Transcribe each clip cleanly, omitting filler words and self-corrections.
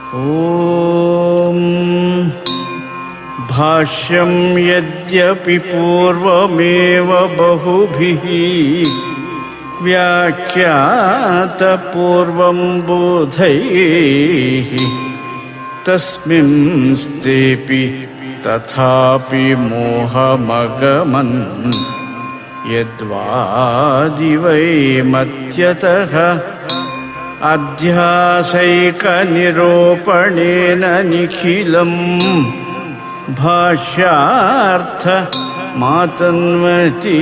ॐ भाष्यं यद्यपि पूर्वमेव बहुभिः व्याख्यातपूर्वं बोधैः तस्मिंस्तेऽपि तथापि मोहमगमन् यद्वादिवैमत्यतः अध्यासैकनिरूपणेन निखिलं भाष्यार्थमातन्वती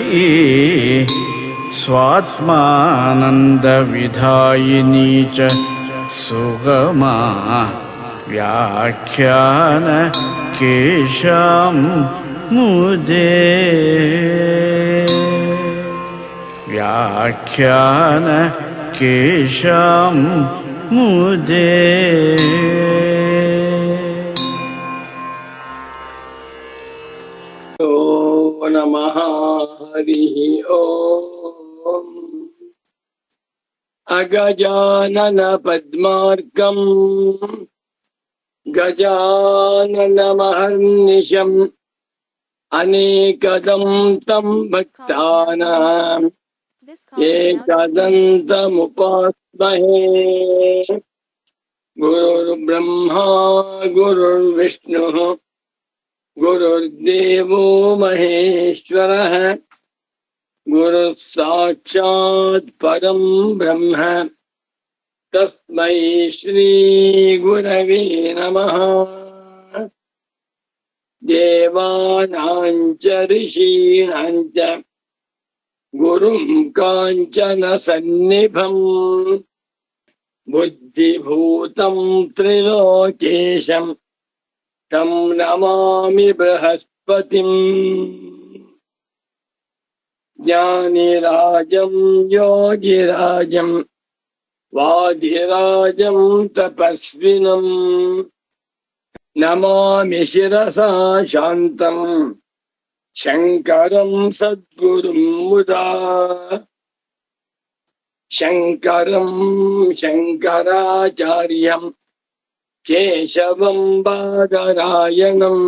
स्वात्मानन्दविधायिनी च सुगमा व्याख्यानकेशां मुदे व्याख्यानकेशां मुदे। ओ नमः हरिः ओम्। अगजानन पद्मार्कम् गजाननमहर्निशम् अनेकदं तं भक्तानाम् एकदन्तमुपास्महे। गुरुर्ब्रह्मा गुरुर्विष्णुः गुरुर्देवो महेश्वरः गुरुः साक्षात् परं ब्रह्म तस्मै श्री गुरवे नमः। देवानां च ऋषीणां च गुरुं काञ्चन सन्निभं बुद्धिभूतं त्रिलोकेशं तं नमामि बृहस्पतिम्। ज्ञानिराजं योगिराजं वादिराजं तपस्विनं नमामि शिरसा शान्तं शङ्करं सद्गुरुं मुदा। शङ्करं शङ्कराचार्यं केशवं बादरायणं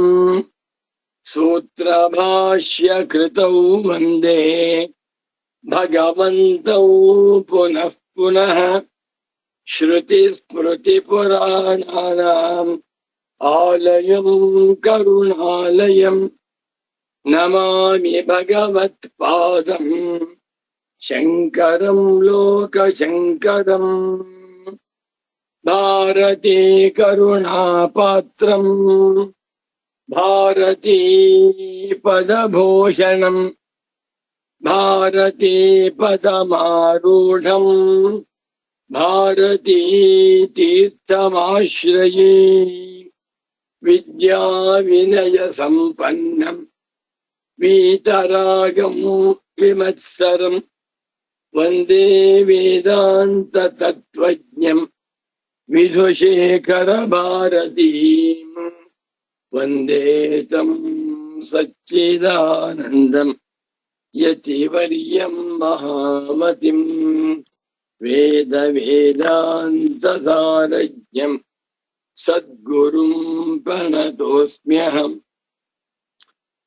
सूत्रभाष्यकृतौ वन्दे भगवन्तौ पुनः पुनः। श्रुतिस्मृतिपुराणानाम् आलयं करुणालयं नमामि भगवत्पादं शङ्करं लोकशङ्करम्। भारती करुणापात्रं भारती पदभूषणं भारती पदमारूढं भारती तीर्थमाश्रये। विद्या विनय संपन्नं वीतरागं विमत्सरं वन्दे वेदान्त तत्त्वज्ञं विधुशेखर भारतीं। वन्दे तं सच्चिदानन्दं यतिवर्यं महामतिं वेद वेदान्त सारज्ञं सद्गुरुं प्रणतोऽस्म्यहम्।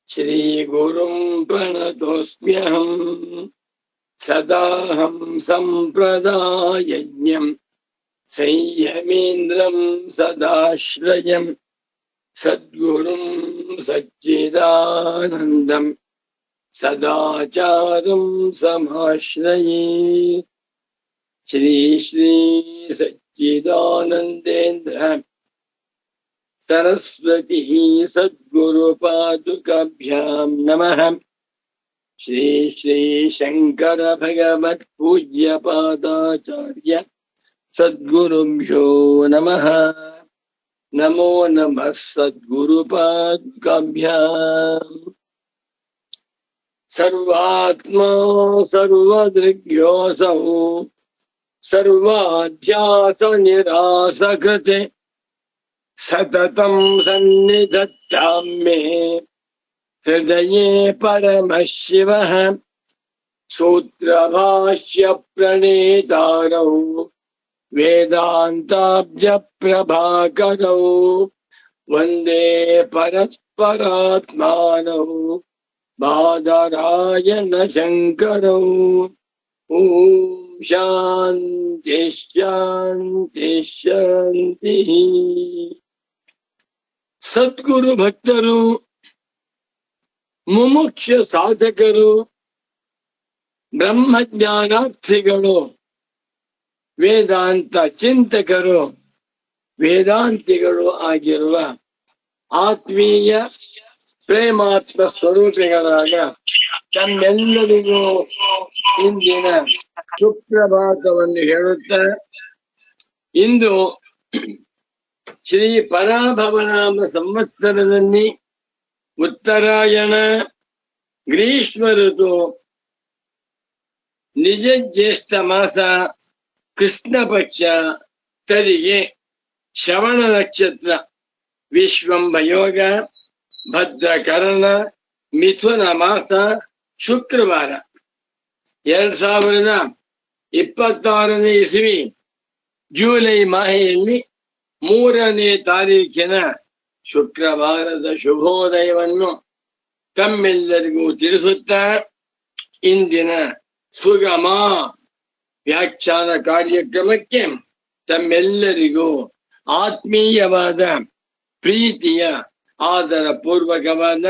श्रीगुरुं प्रणतोऽस्म्यहम्। सदाहं सम्प्रदायज्ञं संयमेन्द्रं सदाश्रयं सद्गुरुं सच्चिदानन्दं सदाचारं समाश्रये। श्री श्री सच्चिदानन्देन्द्र सरस्वती सद्गुरुपादुकाभ्यां नमः। श्री श्री शंकर भगवत पूज्य पादाचार्य सद्गुरुभ्यो नमः। नमो नमः सद्गुरुपादुकाभ्याम्। सर्वात्मा सर्वदृग्योऽसौ सर्वाध्यास निरासकृते सततं सन्निधत्तां मे हृदये परमः शिवः। सूत्रभाष्य प्रणेतारौ ವೇದಾಂತಾಬ್ಜ ಪ್ರಭಾಕರೌ ವಂದೇ ಪರಸ್ಪರಾತ್ಮಾನೌ ಬಾದರಾಯಣ ಶಂಕರೌ. ಓಂ ಶಾಂತಿ ಶಾಂತಿ ಶಾಂತಿ. ಸದ್ಗುರು ಭಕ್ತರು, ಮುಮುಕ್ಷ ಸಾಧಕರು, ಬ್ರಹ್ಮಜ್ಞಾನಾರ್ಥಿಗಳು, ವೇದಾಂತ ಚಿಂತಕರು, ವೇದಾಂತಿಗಳು ಆಗಿರುವ ಆತ್ಮೀಯ ಪ್ರೇಮಾತ್ಮ ಸ್ವರೂಪಿಗಳಾದ ತಮ್ಮೆಲ್ಲರಿಗೂ ಇಂದಿನ ಸುಪ್ರಭಾತವನ್ನು ಹೇಳುತ್ತಾ, ಇಂದು ಶ್ರೀ ಪರಾಭವನಾಮ ಸಂವತ್ಸರದಲ್ಲಿ ಉತ್ತರಾಯಣ ಗ್ರೀಷ್ಮ ಋತು ನಿಜ ಜ್ಯೇಷ್ಠ ಮಾಸ ಕೃಷ್ಣ ಪಕ್ಷ ತರಿಗೆ ಶ್ರವಣ ನಕ್ಷತ್ರ ವಿಶ್ವಂಭ ಯೋಗ ಭದ್ರಕರಣ ಮಿಥುನ ಮಾಸ ಶುಕ್ರವಾರ 2026ನೇ ಇಸವಿ ಜುಲೈ ಮಾಹೆಯಲ್ಲಿ 3ನೇ ತಾರೀಖಿನ ಶುಕ್ರವಾರದ ಶುಭೋದಯವನ್ನು ತಮ್ಮೆಲ್ಲರಿಗೂ ತಿಳಿಸುತ್ತಾ, ಇಂದಿನ ಸುಗಮ ವ್ಯಾಖ್ಯಾನ ಕಾರ್ಯಕ್ರಮಕ್ಕೆ ತಮ್ಮೆಲ್ಲರಿಗೂ ಆತ್ಮೀಯವಾದ ಪ್ರೀತಿಯ ಆದರ ಪೂರ್ವಕವಾದ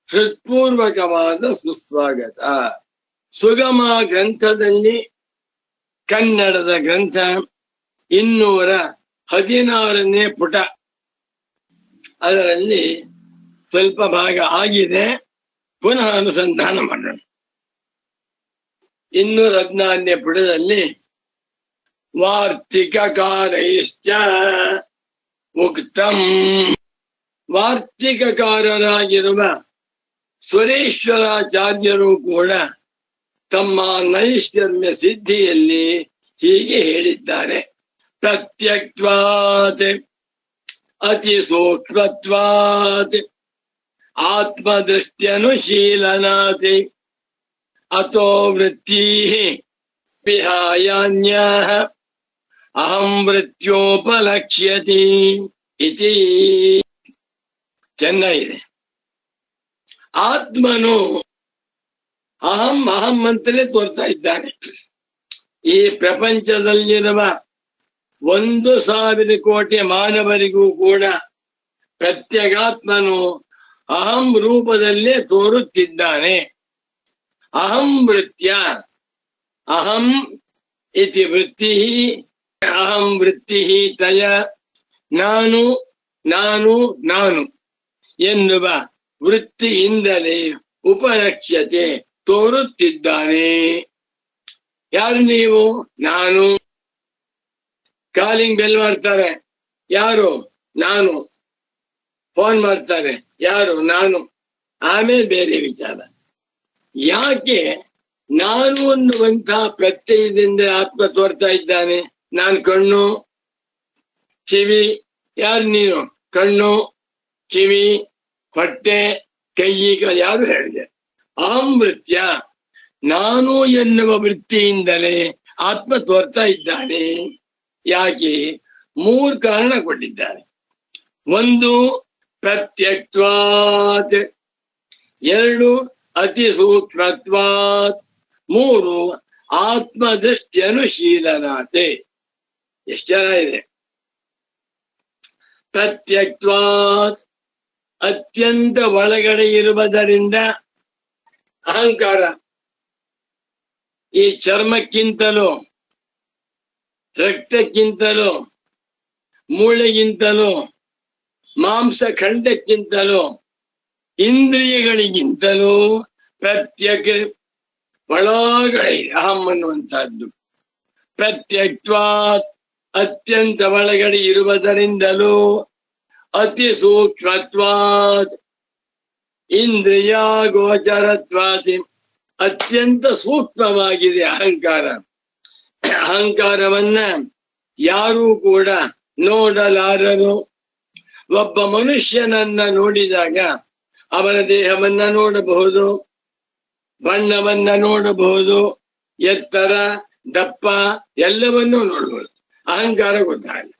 ಹೃತ್ಪೂರ್ವಕವಾದ ಸುಸ್ವಾಗತ. ಸುಗಮ ಗ್ರಂಥದಲ್ಲಿ ಕನ್ನಡದ ಗ್ರಂಥ 216ನೇ ಪುಟ, ಅದರಲ್ಲಿ ಸ್ವಲ್ಪ ಭಾಗ ಆಗಿದೆ, ಪುನಃ ಅನುಸಂಧಾನ ಮಾಡೋಣ. 216ನೇ ಪುಟದಲ್ಲಿ ವಾರ್ತಿಕಕಾರೈಶ್ಚ ಉಕ್ತಂ, ವಾರ್ತಿಕಕಾರರಾಗಿರುವ ಸುರೇಶ್ವರಾಚಾರ್ಯರು ಕೂಡ ತಮ್ಮ ನೈಷ್ಕರ್ಮ್ಯ ಸಿದ್ಧಿಯಲ್ಲಿ ಹೀಗೆ ಹೇಳಿದ್ದಾರೆ. ಪ್ರತ್ಯಕ್ವಾತ್ ಅತಿ ಸೂಕ್ಷ್ಮತ್ವಾತ್ ಆತ್ಮದೃಷ್ಟ್ಯನುಶೀಲನಾತ್ ಅತೋ ವೃತ್ತಿ ವಿಹಾಯಾನ್ಯಃ ಅಹಂ ವೃತ್ಯೋಪಲಕ್ಷ್ಯತಿ ಇತಿ. ಚೆನ್ನಾಗಿದೆ. ಆತ್ಮನು ಅಹಂ ಅಹಂ ಅಂತಲೇ ತೋರ್ತಾ ಇದ್ದಾನೆ. ಈ ಪ್ರಪಂಚದಲ್ಲಿರುವ 1,000 ಕೋಟಿ ಮಾನವರಿಗೂ ಕೂಡ ಪ್ರತ್ಯಗಾತ್ಮನು ಅಹಂ ರೂಪದಲ್ಲೇ ತೋರುತ್ತಿದ್ದಾನೆ. ಅಹಂ ವೃತ್ಯ, ಅಹಂ ಇತಿ ವೃತ್ತಿ, ಅಹಂ ವೃತ್ತಿ ತಯ, ನಾನು ನಾನು ನಾನು ಎನ್ನುವ ವೃತ್ತಿಯಿಂದಲೇ ಉಪಲಕ್ಷ್ಯತೆ ತೋರುತ್ತಿದ್ದಾನೆ. ಯಾರು ನೀವು? ನಾನು. ಕಾಲಿಂಗ್ ಬೆಲ್ ಮಾಡ್ತಾರೆ, ಯಾರು? ನಾನು. ಫೋನ್ ಮಾಡ್ತಾರೆ, ಯಾರು? ನಾನು. ಆಮೇಲೆ ಬೇರೆ ವಿಚಾರ. ಯಾಕೆ ನಾನು ಅನ್ನುವಂತಹ ಪ್ರತ್ಯಯದಿಂದ ಆತ್ಮ ತೋರ್ತಾ ಇದ್ದಾನೆ? ನಾನು ಕಣ್ಣು, ಕಿವಿ. ಯಾರು ನೀನು? ಕಣ್ಣು, ಕಿವಿ, ಹೊಟ್ಟೆ, ಕೈ, ಯಾರು ಹೇಳಿದೆ? ಅಹಂ ವೃತ್ಯ, ನಾನು ಎನ್ನುವ ವೃತ್ತಿಯಿಂದಲೇ ಆತ್ಮ ತೋರ್ತಾ ಇದ್ದಾನೆ. ಯಾಕೆ? 3 ಕಾರಣ ಕೊಟ್ಟಿದ್ದಾರೆ. 1 ಪ್ರತ್ಯಕ್ತ್ವಾತ್, 2 ಅತಿ ಸೂಕ್ಷ್ಮತ್ವಾತ್, 3 ಆತ್ಮದೃಷ್ಟಿ ಅನುಶೀಲನಾತೆ. ಎಷ್ಟು ಚೆನ್ನಾಗಿದೆ. ಪ್ರತ್ಯಕ್ತ್ವಾತ್ ಅತ್ಯಂತ ಒಳಗಡೆ ಇರುವುದರಿಂದ ಅಹಂಕಾರ. ಈ ಚರ್ಮಕ್ಕಿಂತಲೂ, ರಕ್ತಕ್ಕಿಂತಲೂ, ಮೂಳೆಗಿಂತಲೂ, ಮಾಂಸ ಖಂಡಕ್ಕಿಂತಲೂ, ಇಂದ್ರಿಯಗಳಿಗಿಂತಲೂ ಪ್ರತ್ಯಕ್ ಒಳಗಡೆ ಅಹಂ ಅನ್ನುವಂತಹದ್ದು. ಪ್ರತ್ಯಕ್ತ್ವಾತ್ ಅತ್ಯಂತ ಒಳಗಡೆ ಇರುವುದರಿಂದಲೂ, ಅತಿ ಸೂಕ್ಷ್ಮತ್ವಾತ್ ಇಂದ್ರಿಯ ಗೋಚರತ್ವಾತ್ ಅತ್ಯಂತ ಸೂಕ್ಷ್ಮವಾಗಿದೆ ಅಹಂಕಾರ. ಅಹಂಕಾರವನ್ನ ಯಾರೂ ಕೂಡ ನೋಡಲಾರರು. ಒಬ್ಬ ಮನುಷ್ಯನನ್ನ ನೋಡಿದಾಗ ಅವನ ದೇಹವನ್ನ ನೋಡಬಹುದು, ಬಣ್ಣವನ್ನ ನೋಡಬಹುದು, ಎತ್ತರ, ದಪ್ಪ ಎಲ್ಲವನ್ನೂ ನೋಡಬಹುದು. ಅಹಂಕಾರ ಗೊತ್ತಾಗಲ್ಲ.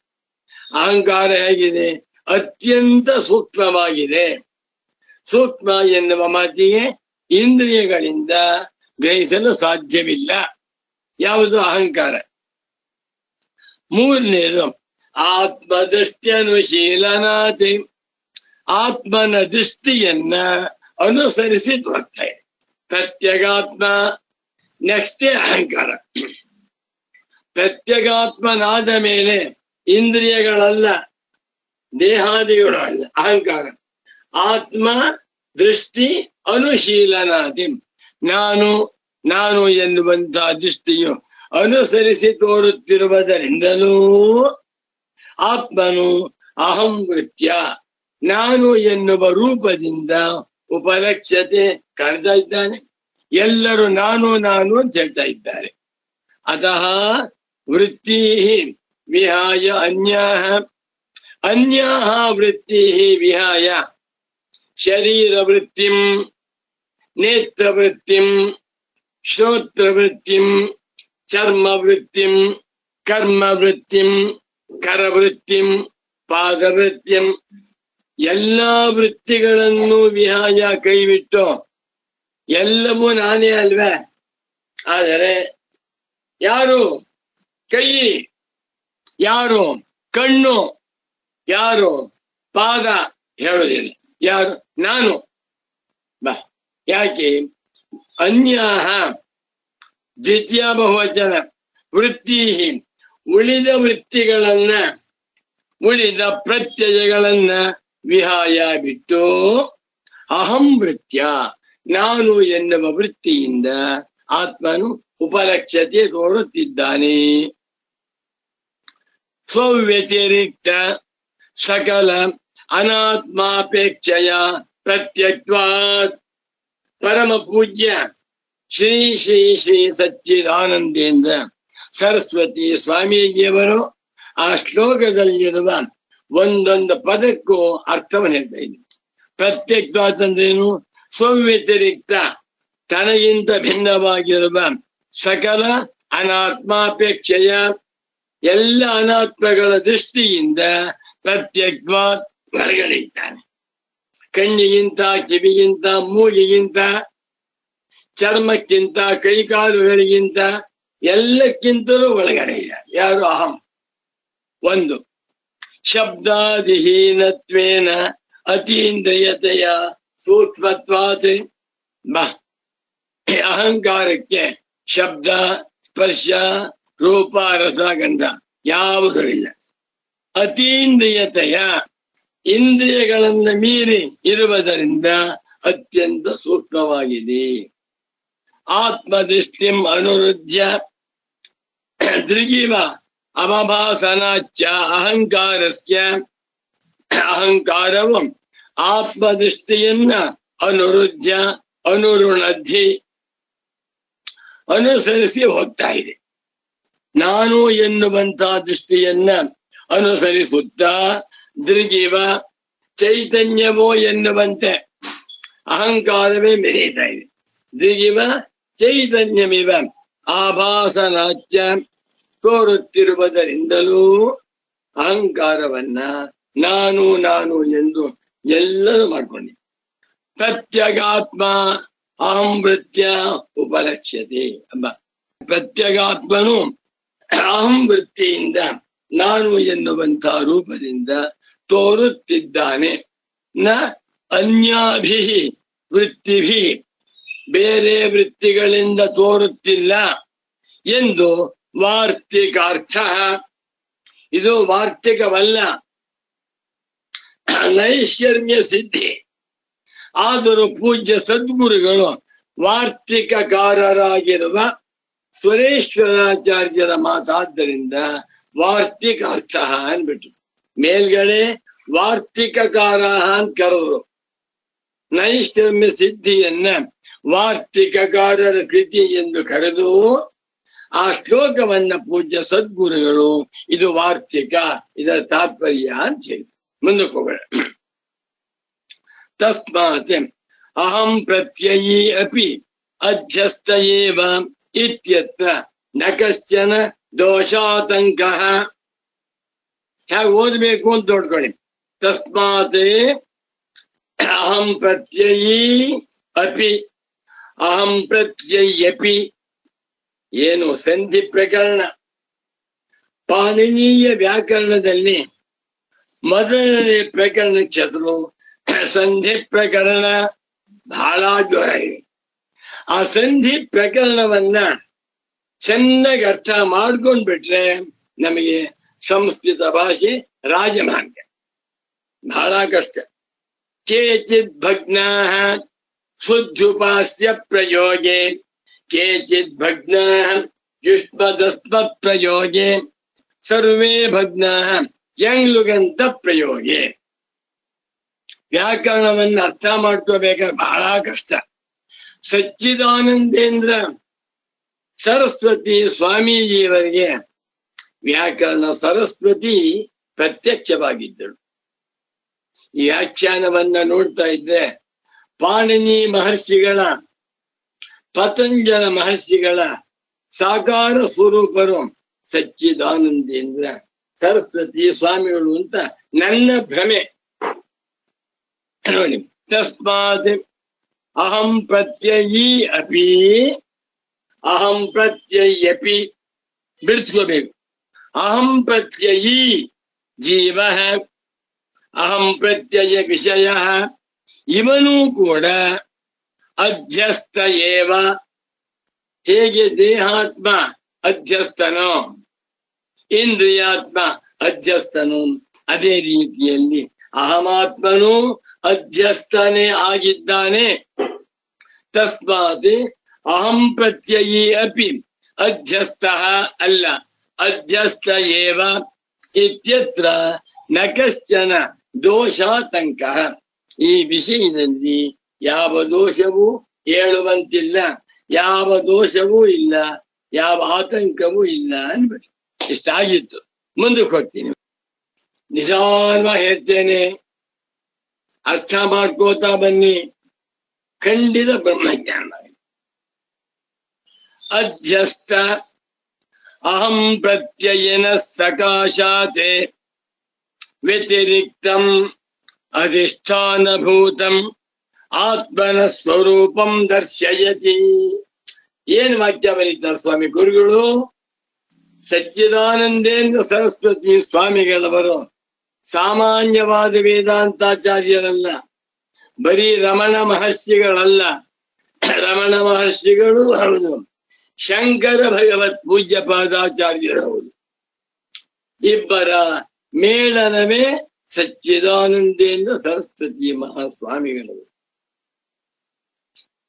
ಅಹಂಕಾರ ಹೇಗಿದೆ? ಅತ್ಯಂತ ಸೂಕ್ಷ್ಮವಾಗಿದೆ. ಸೂಕ್ಷ್ಮ ಎನ್ನುವ ಮಾತಿಗೆ ಇಂದ್ರಿಯಗಳಿಂದ ಗ್ರಹಿಸಲು ಸಾಧ್ಯವಿಲ್ಲ. ಯಾವುದು? ಅಹಂಕಾರ. ಮೂರನೇದು ಆತ್ಮದೃಷ್ಟ್ಯನುಶೀಲನಾತಿ, ಆತ್ಮನ ದೃಷ್ಟಿಯನ್ನ ಅನುಸರಿಸಿ ತೋರ್ತಾ ಇದೆ. ಪ್ರತ್ಯಗಾತ್ಮ. ನೆಕ್ಸ್ಟ್ ಅಹಂಕಾರ. ಪ್ರತ್ಯಗಾತ್ಮನಾದ ಮೇಲೆ ಇಂದ್ರಿಯಗಳಲ್ಲ, ದೇಹಾದಿಗಳು ಅಲ್ಲ, ಅಹಂಕಾರ. ಆತ್ಮ ದೃಷ್ಟಿ ಅನುಶೀಲನಾತಿ, ನಾನು ಎನ್ನುವಂತಹ ದೃಷ್ಟಿಯು ಅನುಸರಿಸಿ ತೋರುತ್ತಿರುವುದರಿಂದಲೂ ಆತ್ಮನು ಅಹಂ ವೃತ್ಯ, ನಾನು ಎನ್ನುವ ರೂಪದಿಂದ ಉಪಲಕ್ಷ್ಯತೆ ಕಾಣ್ತಾ ಇದ್ದಾನೆ. ಎಲ್ಲರೂ ನಾನು ಅಂತ ಹೇಳ್ತಾ ಇದ್ದಾರೆ. ಅತಃ ವೃತ್ತಿ ವಿಹಾಯ ಅನ್ಯಾಹ ವೃತ್ತಿ ವಿಹಾಯ ಶರೀರವೃತ್ತಿಂ, ನೇತ್ರವೃತ್ತಿಂ, ಶ್ರೋತ್ರವೃತ್ತಿಂ, ಚರ್ಮವೃತ್ತಿಂ, ಕರ್ಮವೃತ್ತಿಂ, ಕರವೃತ್ತಿಂ, ಪಾದವೃತ್ತಿಂ, ಎಲ್ಲಾ ವೃತ್ತಿಗಳನ್ನು ವಿಹಾಯ ಕೈಬಿಟ್ಟು, ಎಲ್ಲವೂ ನಾನೇ ಅಲ್ವೇ, ಆದರೆ ಯಾರು ಕೈ, ಯಾರು ಕಣ್ಣು, ಯಾರು ಪಾದ ಹೇಳುವುದಿಲ್ಲ. ಯಾರು? ನಾನು. ಬಾ. ಯಾಕೆ? ಅನ್ಯಾಹ ದ್ವಿತೀಯ ಬಹುವಚನ. ವೃತ್ತಿ, ಉಳಿದ ವೃತ್ತಿಗಳನ್ನ, ಉಳಿದ ಪ್ರತ್ಯಯಗಳನ್ನ ವಿಹಾಯ ಬಿಟ್ಟು ಅಹಂ ವೃತ್ಯ, ನಾನು ಎನ್ನುವ ವೃತ್ತಿಯಿಂದ ಆತ್ಮನು ಉಪಲಕ್ಷ್ಯತೆ ತೋರುತ್ತಿದ್ದಾನೆ. ಸ್ವವ್ಯತಿರಿಕ್ತ ಸಕಲ ಅನಾತ್ಮಾಪೇಕ್ಷೆಯ ಪ್ರತ್ಯಕ್ವಾತ್. ಪರಮ ಪೂಜ್ಯ ಶ್ರೀ ಶ್ರೀ ಶ್ರೀ ಸಚ್ಚಿದಾನಂದೇಂದ್ರ ಸರಸ್ವತಿ ಸ್ವಾಮೀಜಿಯವರು ಆ ಶ್ಲೋಕದಲ್ಲಿರುವ ಒಂದೊಂದು ಪದಕ್ಕೂ ಅರ್ಥವನ್ನು ಹೇಳ್ತಾ ಇದ್ದಾರೆ. ಪ್ರತ್ಯಕ್ವಾತ್ ಅಂದ್ರೇನು? ಸ್ವವ್ಯತಿರಿಕ್ತ, ತನಗಿಂತ ಭಿನ್ನವಾಗಿರುವ ಸಕಲ ಅನಾತ್ಮಾಪೇಕ್ಷೆಯ, ಎಲ್ಲ ಅನಾತ್ಮಗಳ ದೃಷ್ಟಿಯಿಂದ ಪ್ರತ್ಯಕ್ವಾತ್ ಹೊರಗಡೆ ಇದ್ದಾನೆ. ಕಣ್ಣಿಗಿಂತ, ಕಿವಿಗಿಂತ, ಮೂಗಿಗಿಂತ, ಚರ್ಮಕ್ಕಿಂತ, ಕೈಕಾಲುಗಳಿಗಿಂತ ಎಲ್ಲಕ್ಕಿಂತಲೂ ಒಳಗಡೆ ಇದೆ. ಯಾರು? ಅಹಂ. ಒಂದು ಶಬ್ದಾದಿಹೀನತ್ವೇನ ಅತೀಂದ್ರಿಯತೆಯ ಸೂಕ್ಷ್ಮತ್ವಾತ್. ಬಾ. ಅಹಂಕಾರಕ್ಕೆ ಶಬ್ದ, ಸ್ಪರ್ಶ, ರೂಪ, ರಸ, ಗಂಧ ಯಾವುದೂ ಇಲ್ಲ. ಅತೀಂದ್ರಿಯತೆಯ, ಇಂದ್ರಿಯಗಳನ್ನು ಮೀರಿ ಇರುವುದರಿಂದ ಅತ್ಯಂತ ಸೂಕ್ಷ್ಮವಾಗಿದೆ. ಆತ್ಮದೃಷ್ಟಿಂ ಅನುರುದ್ಯ ದೃಗಿವ ಅವಭಾಸನಾಚ್ಯ ಅಹಂಕಾರಸ್ಯ. ಅಹಂಕಾರವು ಆತ್ಮದೃಷ್ಟಿಯನ್ನ ಅನುರುದ್ಯ, ಅನುರುಣಧಿ, ಅನುಸರಿಸಿ ಹೋಗ್ತಾ ಇದೆ. ನಾನು ಎನ್ನುವಂತಹ ದೃಷ್ಟಿಯನ್ನ ಅನುಸರಿಸುತ್ತಾ ದೃಗಿವ, ಚೈತನ್ಯವೋ ಎನ್ನುವಂತೆ ಅಹಂಕಾರವೇ ಮೆರೆಯುತ್ತಾ ಇದೆ. ದೃಗಿವ ಚೈತನ್ಯಮಿವ ಆಭಾಸನಾಚ್ಯ, ತೋರುತ್ತಿರುವುದರಿಂದಲೂ ಅಹಂಕಾರವನ್ನ ನಾನು ಎಂದು ಎಲ್ಲರೂ ಮಾಡ್ಕೊಂಡಿ. ಪ್ರತ್ಯಗಾತ್ಮ ಅಹಂ ವೃತ್ಯ ಉಪಲಕ್ಷ್ಯತೆ ಎಂಬ ಪ್ರತ್ಯಗಾತ್ಮನು ಅಹಂ ವೃತ್ತಿಯಿಂದ, ನಾನು ಎನ್ನುವಂತಹ ರೂಪದಿಂದ ತೋರುತ್ತಿದ್ದಾನೆ. ನ ಅನ್ಯಾಭಿ ವೃತ್ತಿಭಿ, ಬೇರೆ ವೃತ್ತಿಗಳಿಂದ ತೋರುತ್ತಿಲ್ಲ ಎಂದು ವಾರ್ತಿಕಾರ್ಥ. ಇದು ವಾರ್ತಿಕವಲ್ಲ, ನೈಷ್ಕರ್ಮ್ಯ ಸಿದ್ಧಿ. ಆದರೂ ಪೂಜ್ಯ ಸದ್ಗುರುಗಳು ವಾರ್ತಿಕಕಾರರಾಗಿರುವ ಸುರೇಶ್ವರಾಚಾರ್ಯರ ಮಾತಾದ್ದರಿಂದ ವಾರ್ತಿಕಾರ್ಥ ಅನ್ಬಿಟ್ರು. ಮೇಲ್ಗಡೆ ವಾರ್ತಿಕಕಾರ ಅಂತ ಕರೆದ್ರು. ನೈಷ್ಕರ್ಮ್ಯ ಸಿದ್ಧಿಯನ್ನ ವಾರ್ತಿಕಕಾರರ ಕೃತಿ ಎಂದು ಕರೆದು ಆ ಶ್ಲೋಕವನ್ನ ಪೂಜ್ಯ ಸದ್ಗುರುಗಳು ಇದು ವಾರ್ತಿಕ, ಇದರ ತಾತ್ಪರ್ಯ ಅಂತ ಹೇಳಿ ಮುಂದಕ್ಕೆ ಹೋಗೋಣ. ತಸ್ಮಾತ್ ಅಹಂ ಪ್ರತ್ಯಯೀ ಅಪಿ ಅಧ್ಯಸ್ತ ಏವ ಇತ್ಯತ್ರ ನ ಕಶ್ಚನ ದೋಷಾತಂಕಃ. ಹೇಗೆ ಓದ್ಬೇಕು ಅಂತ ನೋಡ್ಕೊಳ್ಳಿ. ತಸ್ಮಾತ್ ಅಹಂ ಪ್ರತ್ಯಯೀ ಅಪಿ ಅಹಂ ಪ್ರತ್ಯಯಪಿ. ಏನು ಸಂಧಿ ಪ್ರಕರಣ. ಪಾಣಿನೀಯ ವ್ಯಾಕರಣದಲ್ಲಿ ಮೊದಲನೇ ಪ್ರಕರಣಕ್ಕೆ ಹೆಸರು ಸಂಧಿ ಪ್ರಕರಣ. ಬಹಳ ಜ್ವರ ಇದೆ. ಆ ಸಂಧಿ ಪ್ರಕರಣವನ್ನ ಚೆನ್ನಾಗಿ ಅರ್ಥ ಮಾಡ್ಕೊಂಡ್ಬಿಟ್ರೆ ನಮಗೆ ಸಂಸ್ಕೃತ ಭಾಷೆ ರಾಜಮಾರ್ಗ. ಬಹಳ ಕಷ್ಟ. ಕೇಚಿತ್ ಭಗ್ನಾಃ ಶುದ್ಧುಪಾಸ್ಯ ಪ್ರಯೋಗೆ ಕೇಚಿತ್ ಭಗ್ನಾಃ ಯುಷ್ಮದಸ್ಮ ಪ್ರಯೋಗೆ ಸರ್ವೇ ಭಗ್ನಾಃ ಯಂಗ್ಲುಗಂತ ಪ್ರಯೋಗೆ. ವ್ಯಾಕರಣವನ್ನ ಅರ್ಥ ಮಾಡ್ಕೋಬೇಕಾದ್ರೆ ಬಹಳ ಕಷ್ಟ. ಸಚ್ಚಿದಾನಂದೇಂದ್ರ ಸರಸ್ವತಿ ಸ್ವಾಮೀಜಿಯವರಿಗೆ ವ್ಯಾಕರಣ ಸರಸ್ವತಿ ಪ್ರತ್ಯಕ್ಷವಾಗಿದ್ದಳು. ಈ ವ್ಯಾಖ್ಯಾನವನ್ನ ನೋಡ್ತಾ ಇದ್ರೆ ಪಾಣಿನಿ ಮಹರ್ಷಿಗಳ, ಪತಂಜಲ ಮಹರ್ಷಿಗಳ ಸಾಕಾರ ಸ್ವರೂಪರು ಸಚ್ಚಿದಾನಂದೇಂದ್ರ ಸರಸ್ವತಿ ಸ್ವಾಮಿಗಳು ಅಂತ ನನ್ನ ಭ್ರಮೆ. ನೋಡಿ, ತಸ್ಮಾತ್ ಅಹಂ ಪ್ರತ್ಯಯೀ ಅಪಿ ಅಹಂ ಪ್ರತ್ಯಯಪಿ ಬಿಡಿಸ್ಕೋಬೇಕು. ಅಹಂ ಪ್ರತ್ಯಯೀ ಜೀವ, ಅಹಂ ಪ್ರತ್ಯಯ ವಿಷಯ. ಇವನೂ ಕೂಡ ಅಧ್ಯಸ್ಥ ಏವ. ಹೇಗೆ ದೇಹಾತ್ಮ ಅಧ್ಯಸ್ಥನೋ ಇಂದ್ರಿಯಾತ್ಮ ಅಧ್ಯಸ್ಥನು, ಅದೇ ರೀತಿಯಲ್ಲಿ ಅಹಮಾತ್ಮನು ಅಧ್ಯಸ್ಥನೇ ಆಗಿದ್ದಾನೆ. ತಸ್ಮಾತ್ ಅಹಂ ಪ್ರತ್ಯಯೀ ಅಪಿ ಅಧ್ಯಸ್ಥ ಅಲ್ಲ ಅಧ್ಯಸ್ಥ ಏವ ಇತ್ಯತ್ರ ನ ಕಶ್ಚನ ದೋಷಾತಂಕ. ಈ ವಿಷಯದಲ್ಲಿ ಯಾವ ದೋಷವೂ ಹೇಳುವಂತಿಲ್ಲ, ಯಾವ ದೋಷವೂ ಇಲ್ಲ, ಯಾವ ಆತಂಕವೂ ಇಲ್ಲ ಅನ್ಬಿಟ್ಟು ಇಷ್ಟಾಗಿತ್ತು. ಮುಂದಕ್ಕೆ ಹೋಗ್ತೀನಿ, ನಿಧಾನವಾಗಿ ಹೇಳ್ತೇನೆ, ಅರ್ಥ ಮಾಡ್ಕೋತಾ ಬನ್ನಿ. ಖಂಡಿತ ಬ್ರಹ್ಮಜ್ಞಾನ. ಅಧ್ಯಸ್ಥ ಅಹಂ ಪ್ರತ್ಯಯನ ಸಕಾಶಾತ್ ವ್ಯತಿರಿಕ್ತಂ ಅಧಿಷ್ಠಾನಭೂತಂ ಆತ್ಮನ ಸ್ವರೂಪಂ ದರ್ಶಯತಿ. ಏನ್ ವಾಕ್ಯ ಬರೀತಾರೆ ಸ್ವಾಮಿ ಗುರುಗಳು? ಸಚ್ಚಿದಾನಂದೇಂದ್ರ ಸರಸ್ವತಿ ಸ್ವಾಮಿಗಳವರು ಸಾಮಾನ್ಯವಾದ ವೇದಾಂತಾಚಾರ್ಯರಲ್ಲ, ಬರೀ ರಮಣ ಮಹರ್ಷಿಗಳಲ್ಲ. ರಮಣ ಮಹರ್ಷಿಗಳು ಹೌದು, ಶಂಕರ ಭಗವತ್ ಪೂಜ್ಯ ಪಾದಾಚಾರ್ಯರು ಹೌದು. ಇಬ್ಬರ ಮೇಳನವೇ ಸಚ್ಚಿದಾನಂದೇಂದ್ರ ಸರಸ್ವತಿ ಮಹಾಸ್ವಾಮಿಗಳು.